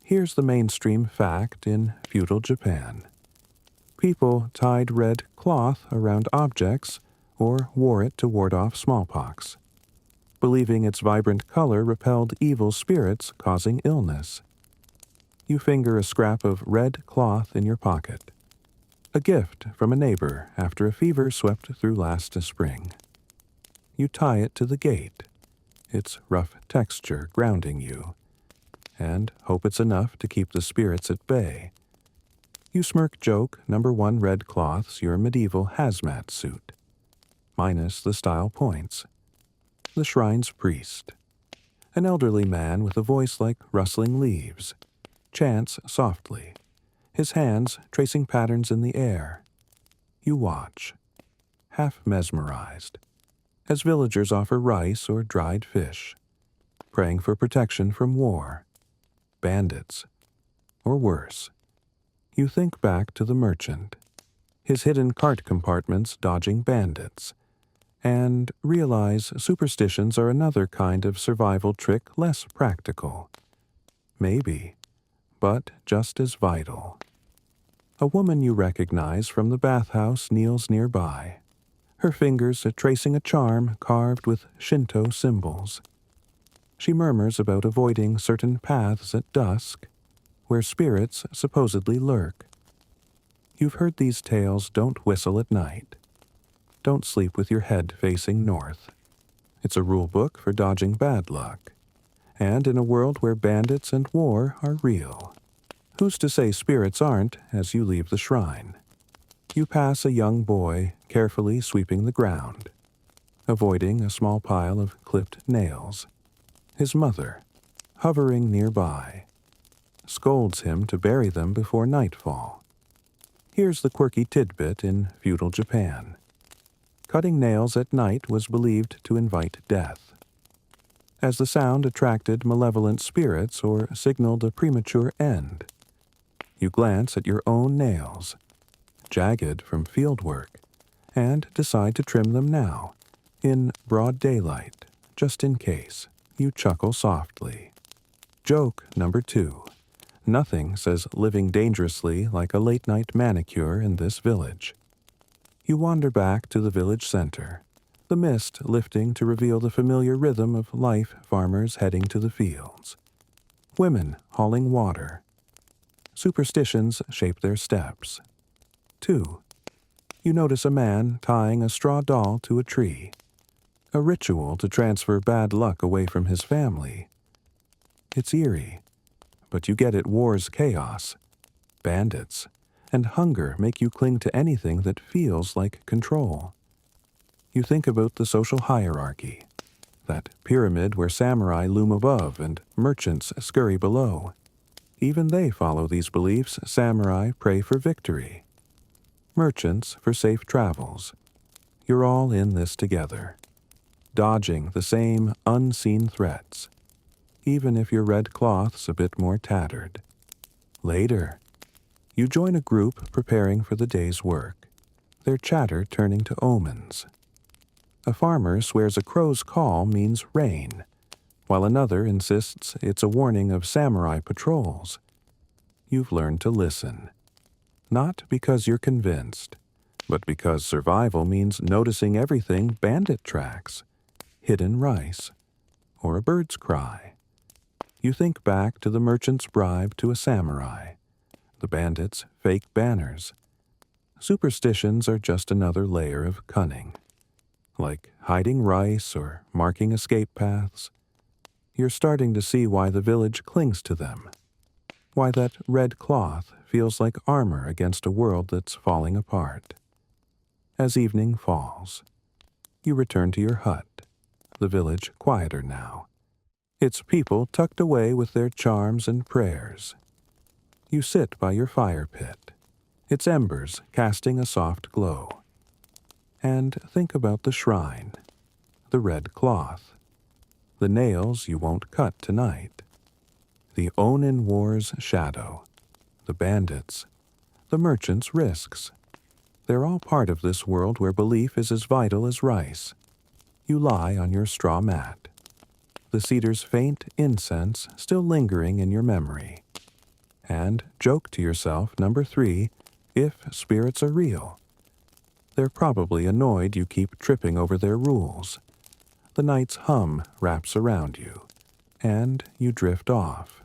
Here's the mainstream fact in feudal Japan. People tied red cloth around objects or wore it to ward off smallpox, believing its vibrant color repelled evil spirits causing illness. You finger a scrap of red cloth in your pocket, a gift from a neighbor after a fever swept through last spring. You tie it to the gate, its rough texture grounding you, and hope it's enough to keep the spirits at bay. You smirk joke number 1 red cloth's your medieval hazmat suit, minus the style points. The shrine's priest, an elderly man with a voice like rustling leaves, chants softly, his hands tracing patterns in the air. You watch, half mesmerized, as villagers offer rice or dried fish, praying for protection from war, bandits, or worse. You think back to the merchant, his hidden cart compartments dodging bandits, and realize superstitions are another kind of survival trick less practical. Maybe, but just as vital. A woman you recognize from the bathhouse kneels nearby, her fingers tracing a charm carved with Shinto symbols. She murmurs about avoiding certain paths at dusk, where spirits supposedly lurk. You've heard these tales. Don't whistle at night. Don't sleep with your head facing north. It's a rule book for dodging bad luck. And in a world where bandits and war are real, who's to say spirits aren't as you leave the shrine? You pass a young boy carefully sweeping the ground, avoiding a small pile of clipped nails. His mother, hovering nearby, scolds him to bury them before nightfall. Here's the quirky tidbit in feudal Japan. Cutting nails at night was believed to invite death, as the sound attracted malevolent spirits or signaled a premature end. You glance at your own nails, jagged from field work, and decide to trim them now, in broad daylight, just in case. You chuckle softly. Joke number 2. nothing says living dangerously like a late-night manicure in this village. You wander back to the village center, the mist lifting to reveal the familiar rhythm of life, farmers heading to the fields, women hauling water. Superstitions shape their steps. 2. You notice a man tying a straw doll to a tree, a ritual to transfer bad luck away from his family. It's eerie, but you get it. War's chaos, bandits, and hunger make you cling to anything that feels like control. You think about the social hierarchy, that pyramid where samurai loom above and merchants scurry below. Even they follow these beliefs. Samurai pray for victory, merchants for safe travels. You're all in this together, dodging the same unseen threats, even if your red cloth's a bit more tattered. Later, you join a group preparing for the day's work, their chatter turning to omens. A farmer swears a crow's call means rain, while another insists it's a warning of samurai patrols. You've learned to listen, not because you're convinced, but because survival means noticing everything: bandit tracks, hidden rice, or a bird's cry. You think back to the merchant's bribe to a samurai, the bandits' fake banners. Superstitions are just another layer of cunning, like hiding rice or marking escape paths. You're starting to see why the village clings to them, why that red cloth feels like armor against a world that's falling apart. As evening falls, you return to your hut, the village quieter now, its people tucked away with their charms and prayers. You sit by your fire pit, its embers casting a soft glow, and think about the shrine, the red cloth, the nails you won't cut tonight, the Onin War's shadow, the bandits, the merchants' risks. They're all part of this world where belief is as vital as rice. You lie on your straw mat, the cedar's faint incense still lingering in your memory, and joke to yourself, number 3, if spirits are real, they're probably annoyed you keep tripping over their rules. The night's hum wraps around you, and you drift off,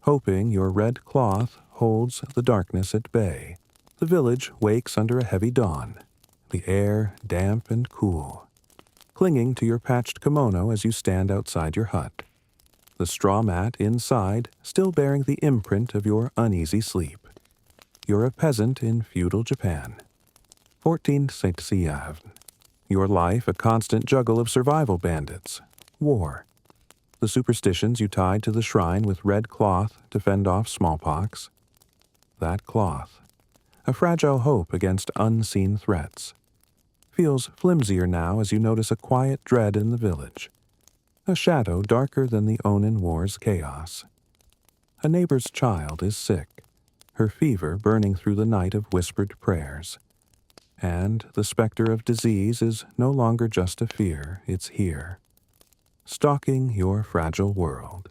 hoping your red cloth holds the darkness at bay. The village wakes under a heavy dawn, the air damp and cool, clinging to your patched kimono as you stand outside your hut, the straw mat inside still bearing the imprint of your uneasy sleep. You're a peasant in feudal Japan. 1460. Your life a constant juggle of survival, bandits, war, the superstitions you tied to the shrine with red cloth to fend off smallpox. That cloth, a fragile hope against unseen threats, feels flimsier now as you notice a quiet dread in the village, a shadow darker than the Onin War's chaos. A neighbor's child is sick, her fever burning through the night of whispered prayers. And the specter of disease is no longer just a fear, it's here, stalking your fragile world.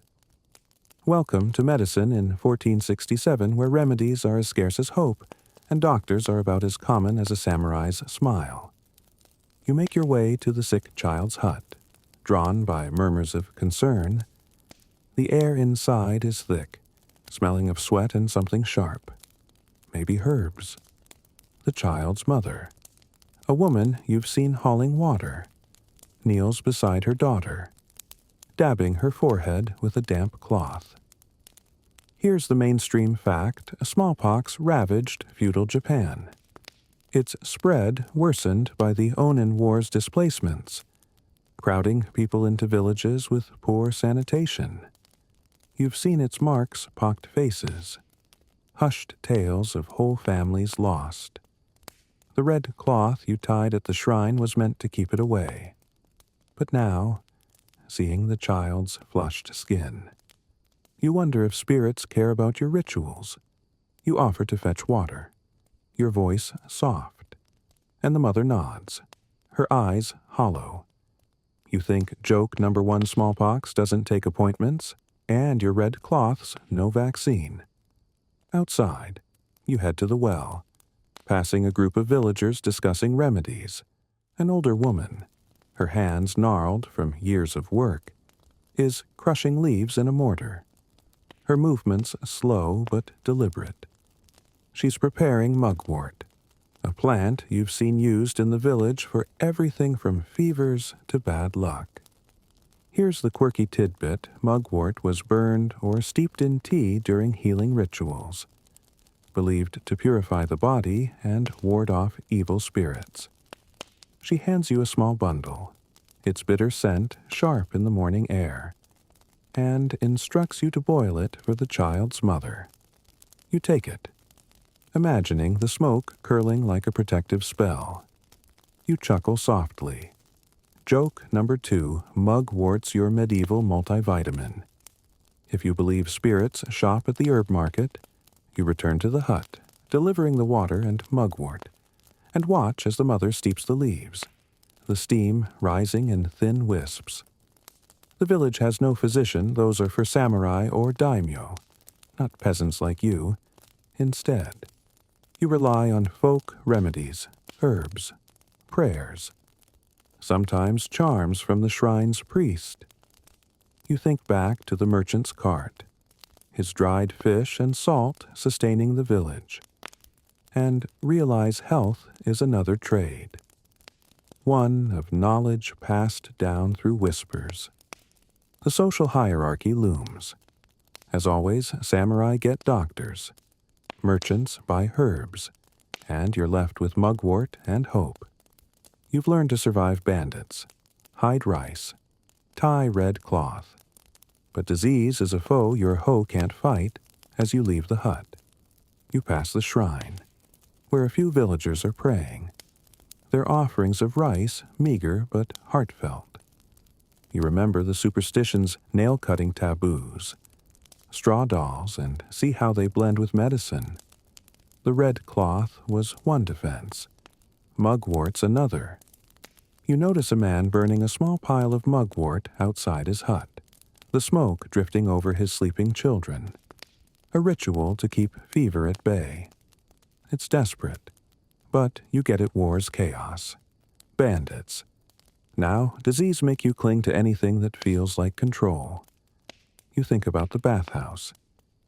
Welcome to medicine in 1467, where remedies are as scarce as hope, and doctors are about as common as a samurai's smile. You make your way to the sick child's hut, drawn by murmurs of concern. The air inside is thick, smelling of sweat and something sharp, maybe herbs. The child's mother, a woman you've seen hauling water, kneels beside her daughter, dabbing her forehead with a damp cloth. Here's the mainstream fact: smallpox ravaged feudal Japan. Its spread worsened by the Onin War's displacements, crowding people into villages with poor sanitation. You've seen its marks: pocked faces, hushed tales of whole families lost. The red cloth you tied at the shrine was meant to keep it away. But now, seeing the child's flushed skin, you wonder if spirits care about your rituals. You offer to fetch water, your voice soft, and the mother nods, her eyes hollow. You think joke number 1 smallpox doesn't take appointments? and your red cloths no vaccine. Outside, you head to the well, passing a group of villagers discussing remedies. An older woman, her hands gnarled from years of work, is crushing leaves in a mortar. Her movements slow but deliberate. She's preparing mugwort, a plant you've seen used in the village for everything from fevers to bad luck. Here's the quirky tidbit: mugwort was burned or steeped in tea during healing rituals, believed to purify the body and ward off evil spirits. She hands you a small bundle, its bitter scent sharp in the morning air, and instructs you to boil it for the child's mother. You take it, imagining the smoke curling like a protective spell. You chuckle softly. Joke number 2, mugwort's your medieval multivitamin. If you believe spirits shop at the herb market, you return to the hut, delivering the water and mugwort, and watch as the mother steeps the leaves, the steam rising in thin wisps. The village has no physician; those are for samurai or daimyo, not peasants like you. Instead, you rely on folk remedies, herbs, prayers, sometimes charms from the shrine's priest. You think back to the merchant's cart, his dried fish and salt sustaining the village, and realize health is another trade, one of knowledge passed down through whispers. The social hierarchy looms. As always, samurai get doctors, merchants buy herbs, and you're left with mugwort and hope. You've learned to survive bandits, hide rice, tie red cloth. But disease is a foe your hoe can't fight as you leave the hut. You pass the shrine, where a few villagers are praying, their offerings of rice meager but heartfelt. You remember the superstition's nail-cutting taboos, straw dolls, and see how they blend with medicine. The red cloth was one defense, mugwort's another. You notice a man burning a small pile of mugwort outside his hut, the smoke drifting over his sleeping children. A ritual to keep fever at bay. It's desperate, but you get at war's chaos. Bandits. Now, disease make you cling to anything that feels like control. You think about the bathhouse,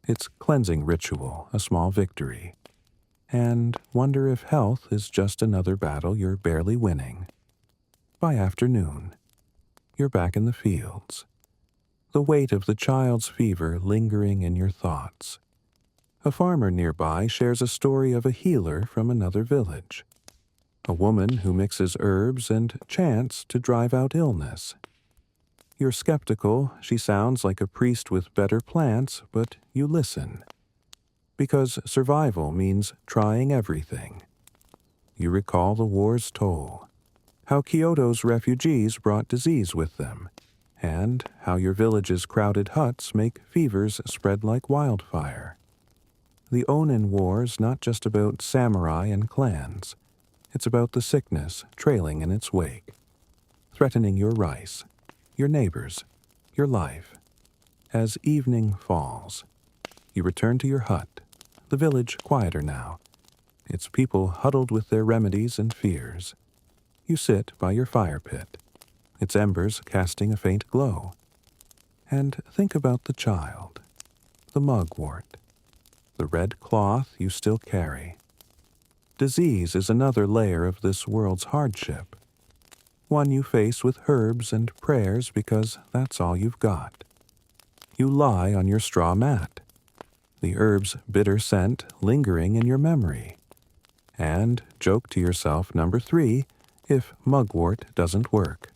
its cleansing ritual, a small victory, and wonder if health is just another battle you're barely winning. By afternoon, you're back in the fields, the weight of the child's fever lingering in your thoughts. A farmer nearby shares a story of a healer from another village, a woman who mixes herbs and chants to drive out illness. You're skeptical; she sounds like a priest with better plants, but you listen, because survival means trying everything. You recall the war's toll, how Kyoto's refugees brought disease with them, and how your village's crowded huts make fevers spread like wildfire. The Onin War's not just about samurai and clans. It's about the sickness trailing in its wake, threatening your rice, your neighbors, your life. As evening falls, you return to your hut, the village quieter now, its people huddled with their remedies and fears. You sit by your fire pit, its embers casting a faint glow, and think about the child, the mugwort, the red cloth you still carry. Disease is another layer of this world's hardship, one you face with herbs and prayers because that's all you've got. You lie on your straw mat, the herb's bitter scent lingering in your memory, and joke to yourself number 3 if mugwort doesn't work.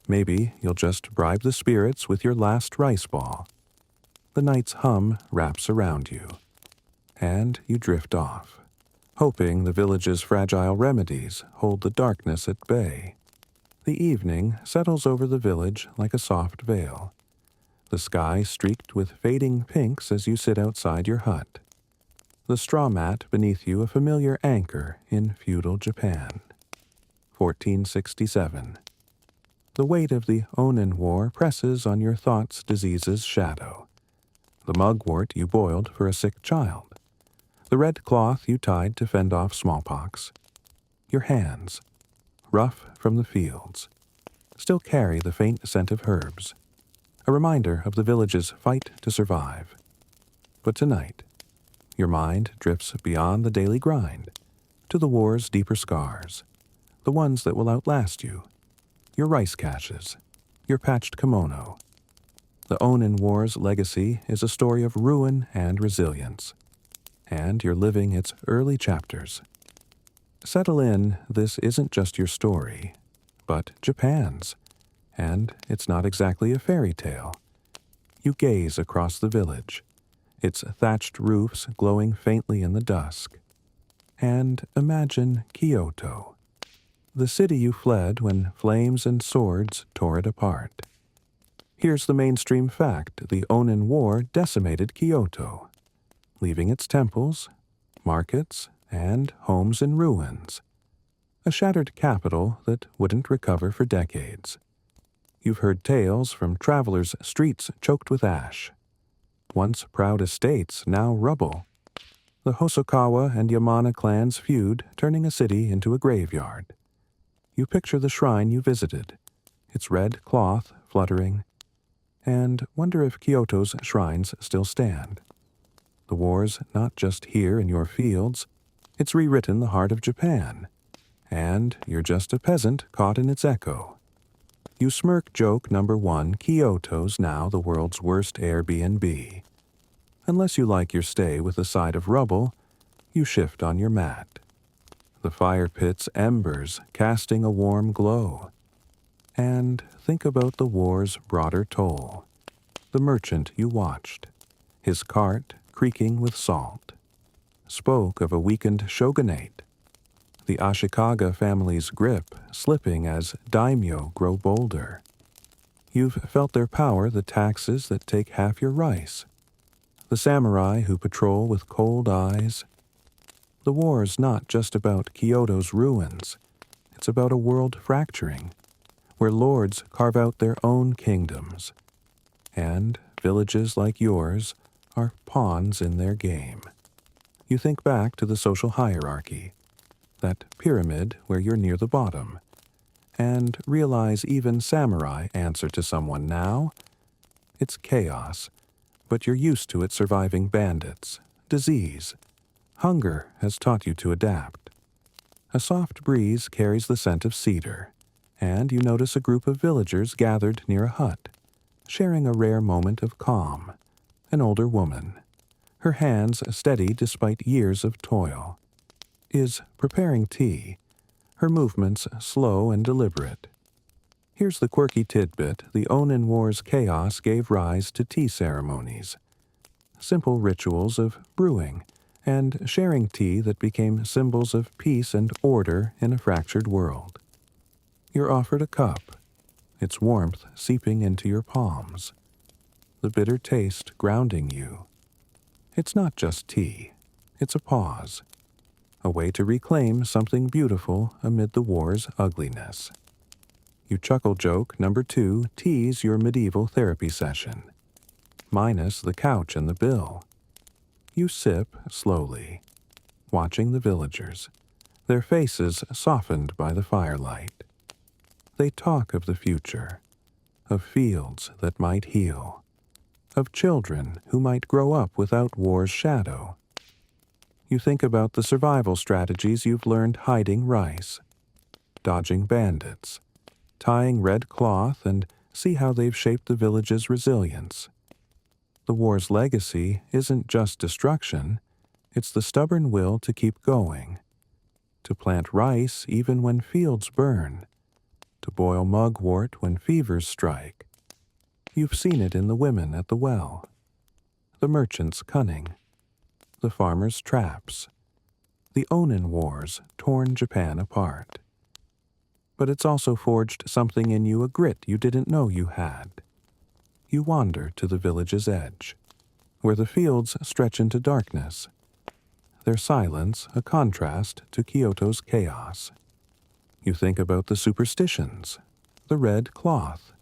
Maybe you'll just bribe the spirits with your last rice ball. The night's hum wraps around you, and you drift off, hoping the village's fragile remedies hold the darkness at bay. The evening settles over the village like a soft veil, the sky streaked with fading pinks as you sit outside your hut, the straw mat beneath you a familiar anchor in feudal Japan. 1467. The weight of the Onin War presses on your thoughts' disease's shadow. The mugwort you boiled for a sick child. The red cloth you tied to fend off smallpox. Your hands, rough from the fields, still carry the faint scent of herbs, a reminder of the village's fight to survive. But tonight, your mind drifts beyond the daily grind to the war's deeper scars, the ones that will outlast you. Your rice caches, your patched kimono. The Onin War's legacy is a story of ruin and resilience, and you're living its early chapters. Settle in, this isn't just your story, but Japan's, and it's not exactly a fairy tale. You gaze across the village, its thatched roofs glowing faintly in the dusk, and imagine Kyoto, the city you fled when flames and swords tore it apart. Here's the mainstream fact: the Onin War decimated Kyoto, leaving its temples, markets, and homes in ruins, a shattered capital that wouldn't recover for decades. You've heard tales from travelers' streets choked with ash, once proud estates now rubble, the Hosokawa and Yamana clans' feud turning a city into a graveyard. You picture the shrine you visited, its red cloth fluttering, and wonder if Kyoto's shrines still stand. The war's not just here in your fields, it's rewritten the heart of Japan, and you're just a peasant caught in its echo. You smirk joke number one: Kyoto's now the world's worst Airbnb. Unless you like your stay with a side of rubble, you shift on your mat. The fire pit's embers casting a warm glow. And think about the war's broader toll. The merchant you watched, his cart creaking with salt, spoke of a weakened shogunate, the Ashikaga family's grip slipping as daimyo grow bolder. You've felt their power, the taxes that take half your rice, the samurai who patrol with cold eyes. The war's not just about Kyoto's ruins. It's about a world fracturing, where lords carve out their own kingdoms, and villages like yours are pawns in their game. You think back to the social hierarchy, that pyramid where you're near the bottom, and realize even samurai answer to someone now. It's chaos, but you're used to it surviving bandits, disease. Hunger has taught you to adapt. A soft breeze carries the scent of cedar, and you notice a group of villagers gathered near a hut, sharing a rare moment of calm. An older woman, her hands steady despite years of toil, is preparing tea, her movements slow and deliberate. Here's the quirky tidbit: the Onin War's chaos gave rise to tea ceremonies, simple rituals of brewing and sharing tea that became symbols of peace and order in a fractured world. You're offered a cup, its warmth seeping into your palms, the bitter taste grounding you. It's not just tea, it's a pause, a way to reclaim something beautiful amid the war's ugliness. You chuckle joke number two: tease your medieval therapy session, minus the couch and the bill. You sip slowly, watching the villagers, their faces softened by the firelight. They talk of the future, of fields that might heal, of children who might grow up without war's shadow. You think about the survival strategies you've learned hiding rice, dodging bandits, tying red cloth, and see how they've shaped the village's resilience. The war's legacy isn't just destruction, it's the stubborn will to keep going, to plant rice even when fields burn, to boil mugwort when fevers strike. You've seen it in the women at the well, the merchant's cunning, the farmer's traps. The Onin Wars torn Japan apart. But it's also forged something in you, a grit you didn't know you had. You wander to the village's edge, where the fields stretch into darkness, their silence a contrast to Kyoto's chaos. You think about the superstitions, the red cloth,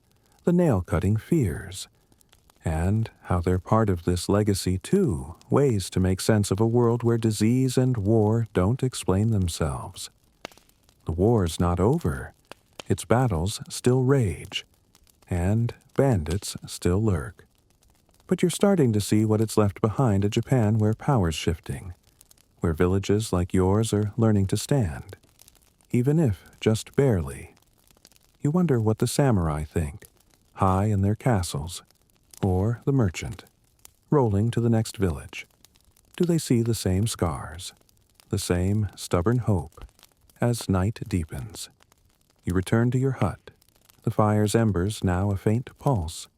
the nail-cutting fears, and how they're part of this legacy too, ways to make sense of a world where disease and war don't explain themselves. The war's not over. Its battles still rage, and bandits still lurk. But you're starting to see what it's left behind, a Japan where power's shifting, where villages like yours are learning to stand, even if just barely. You wonder what the samurai think, high in their castles, or the merchant, rolling to the next village. Do they see the same scars, the same stubborn hope, as night deepens? You return to your hut, the fire's embers now a faint pulse.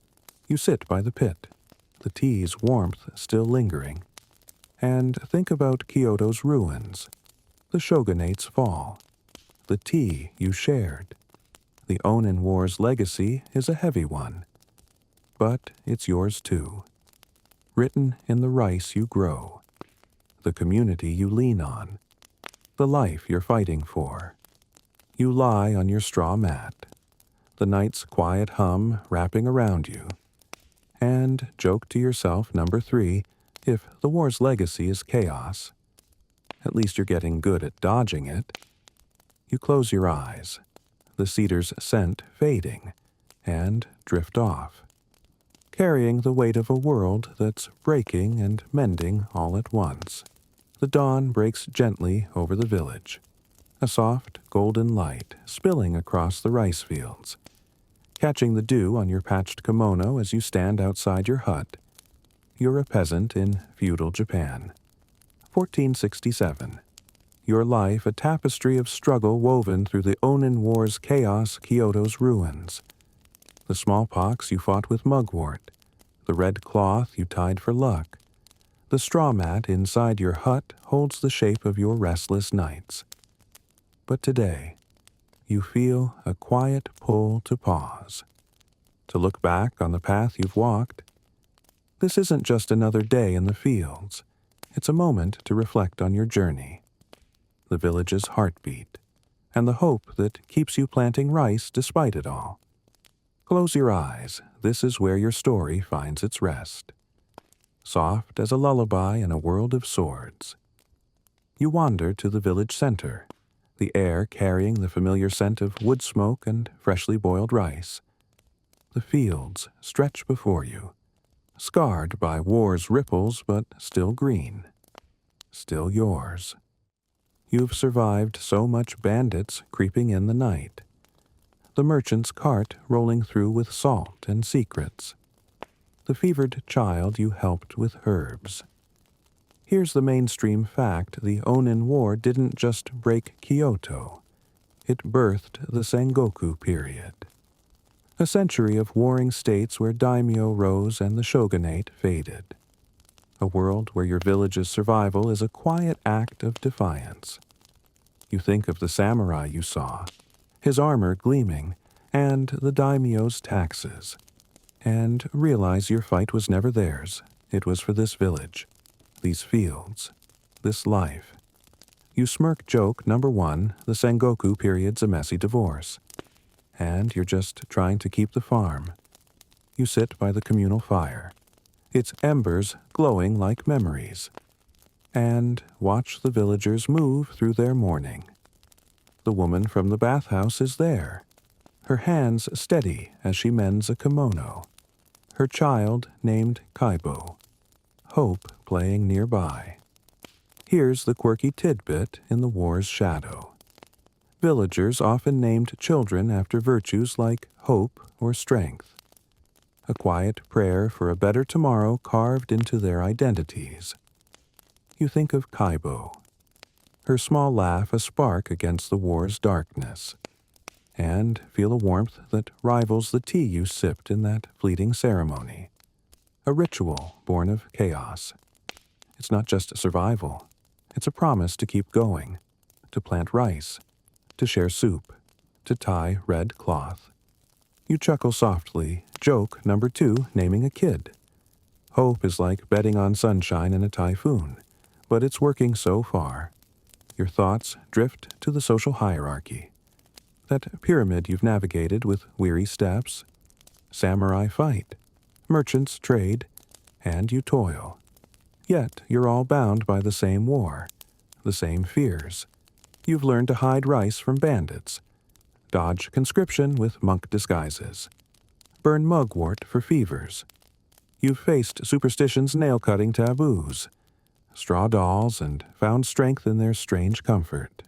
You sit by the pit, the tea's warmth still lingering, and think about Kyoto's ruins, the shogunate's fall, the tea you shared. The Onin War's legacy is a heavy one, but it's yours too, written in the rice you grow, the community you lean on, the life you're fighting for. You lie on your straw mat, the night's quiet hum wrapping around you, and joke to yourself, number 3, if the war's legacy is chaos, at least you're getting good at dodging it. You close your eyes, the cedar's scent fading, and drift off, carrying the weight of a world that's breaking and mending all at once. The dawn breaks gently over the village, a soft golden light spilling across the rice fields, catching the dew on your patched kimono as you stand outside your hut. You're a peasant in feudal Japan. 1467. Your life a tapestry of struggle woven through the Onin War's chaos, Kyoto's ruins. The smallpox you fought with mugwort, the red cloth you tied for luck. The straw mat inside your hut holds the shape of your restless nights. But today, you feel a quiet pull to pause, to look back on the path you've walked. This isn't just another day in the fields. It's a moment to reflect on your journey, the village's heartbeat, and the hope that keeps you planting rice despite it all. Close your eyes. This is where your story finds its rest, soft as a lullaby in a world of swords. You wander to the village center, the air carrying the familiar scent of wood smoke and freshly boiled rice. The fields stretch before you, scarred by war's ripples but still green, still yours. You've survived so much bandits creeping in the night, the merchant's cart rolling through with salt and secrets, the fevered child you helped with herbs. Here's the mainstream fact: the Onin War didn't just break Kyoto. It birthed the Sengoku period, a century of warring states where daimyo rose and the shogunate faded, a world where your village's survival is a quiet act of defiance. You think of the samurai you saw, his armor gleaming, and the daimyo's taxes, and realize your fight was never theirs. It was for this village, these fields, this life. You smirk, joke, number 1, the Sengoku period's a messy divorce, and you're just trying to keep the farm. You sit by the communal fire, its embers glowing like memories, and watch the villagers move through their mourning. The woman from the bathhouse is there, her hands steady as she mends a kimono, her child named Kaibo, hope playing nearby. Here's the quirky tidbit in the war's shadow. Villagers often named children after virtues like hope or strength, a quiet prayer for a better tomorrow carved into their identities. You think of Kaibo, her small laugh a spark against the war's darkness, and feel a warmth that rivals the tea you sipped in that fleeting ceremony, a ritual born of chaos. It's not just survival. It's a promise to keep going, to plant rice, to share soup, to tie red cloth. You chuckle softly, joke number 2, naming a kid. Hope is like betting on sunshine in a typhoon, but it's working so far. Your thoughts drift to the social hierarchy. That pyramid you've navigated with weary steps, samurai fight, merchants trade, and you toil. Yet you're all bound by the same war, the same fears. You've learned to hide rice from bandits, dodge conscription with monk disguises, burn mugwort for fevers. You've faced superstition's nail-cutting taboos, straw dolls, and found strength in their strange comfort.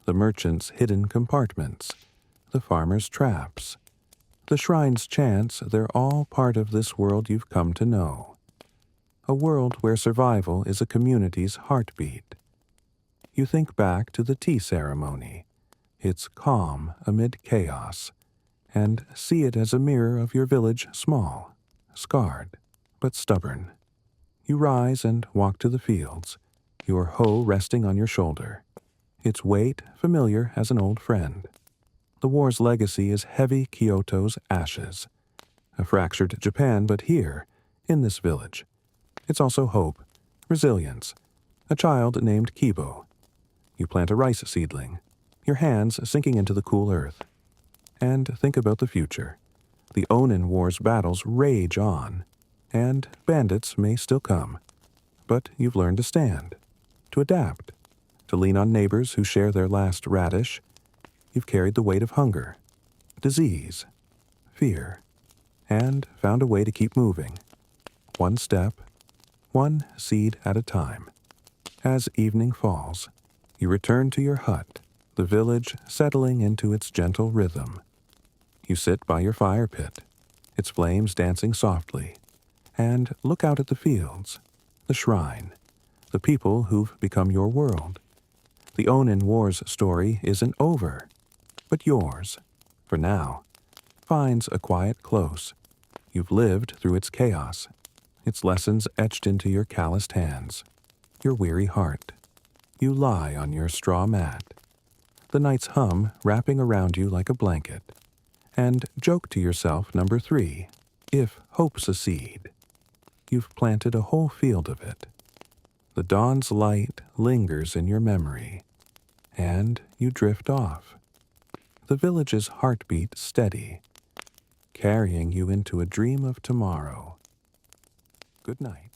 The merchant's hidden compartments, the farmer's traps, the shrine's chants, they're all part of this world you've come to know. A world where survival is a community's heartbeat. You think back to the tea ceremony, its calm amid chaos, and see it as a mirror of your village, small, scarred, but stubborn. You rise and walk to the fields, your hoe resting on your shoulder, its weight familiar as an old friend. The war's legacy is heavy Kyoto's ashes, a fractured Japan, but here, in this village, it's also hope, resilience, a child named Kibo. You plant a rice seedling, your hands sinking into the cool earth. And think about the future. The Onin War's battles rage on, and bandits may still come. But you've learned to stand, to adapt, to lean on neighbors who share their last radish. You've carried the weight of hunger, disease, fear, and found a way to keep moving. One step, one seed at a time. As evening falls, you return to your hut, the village settling into its gentle rhythm. You sit by your fire pit, its flames dancing softly, and look out at the fields, the shrine, the people who've become your world. The Onin War's story isn't over, but yours, for now, finds a quiet close. You've lived through its chaos, its lessons etched into your calloused hands, your weary heart. You lie on your straw mat, the night's hum wrapping around you like a blanket, and joke to yourself, number 3, if hope's a seed, you've planted a whole field of it. The dawn's light lingers in your memory, and you drift off. The village's heartbeat steady, carrying you into a dream of tomorrow. Good night.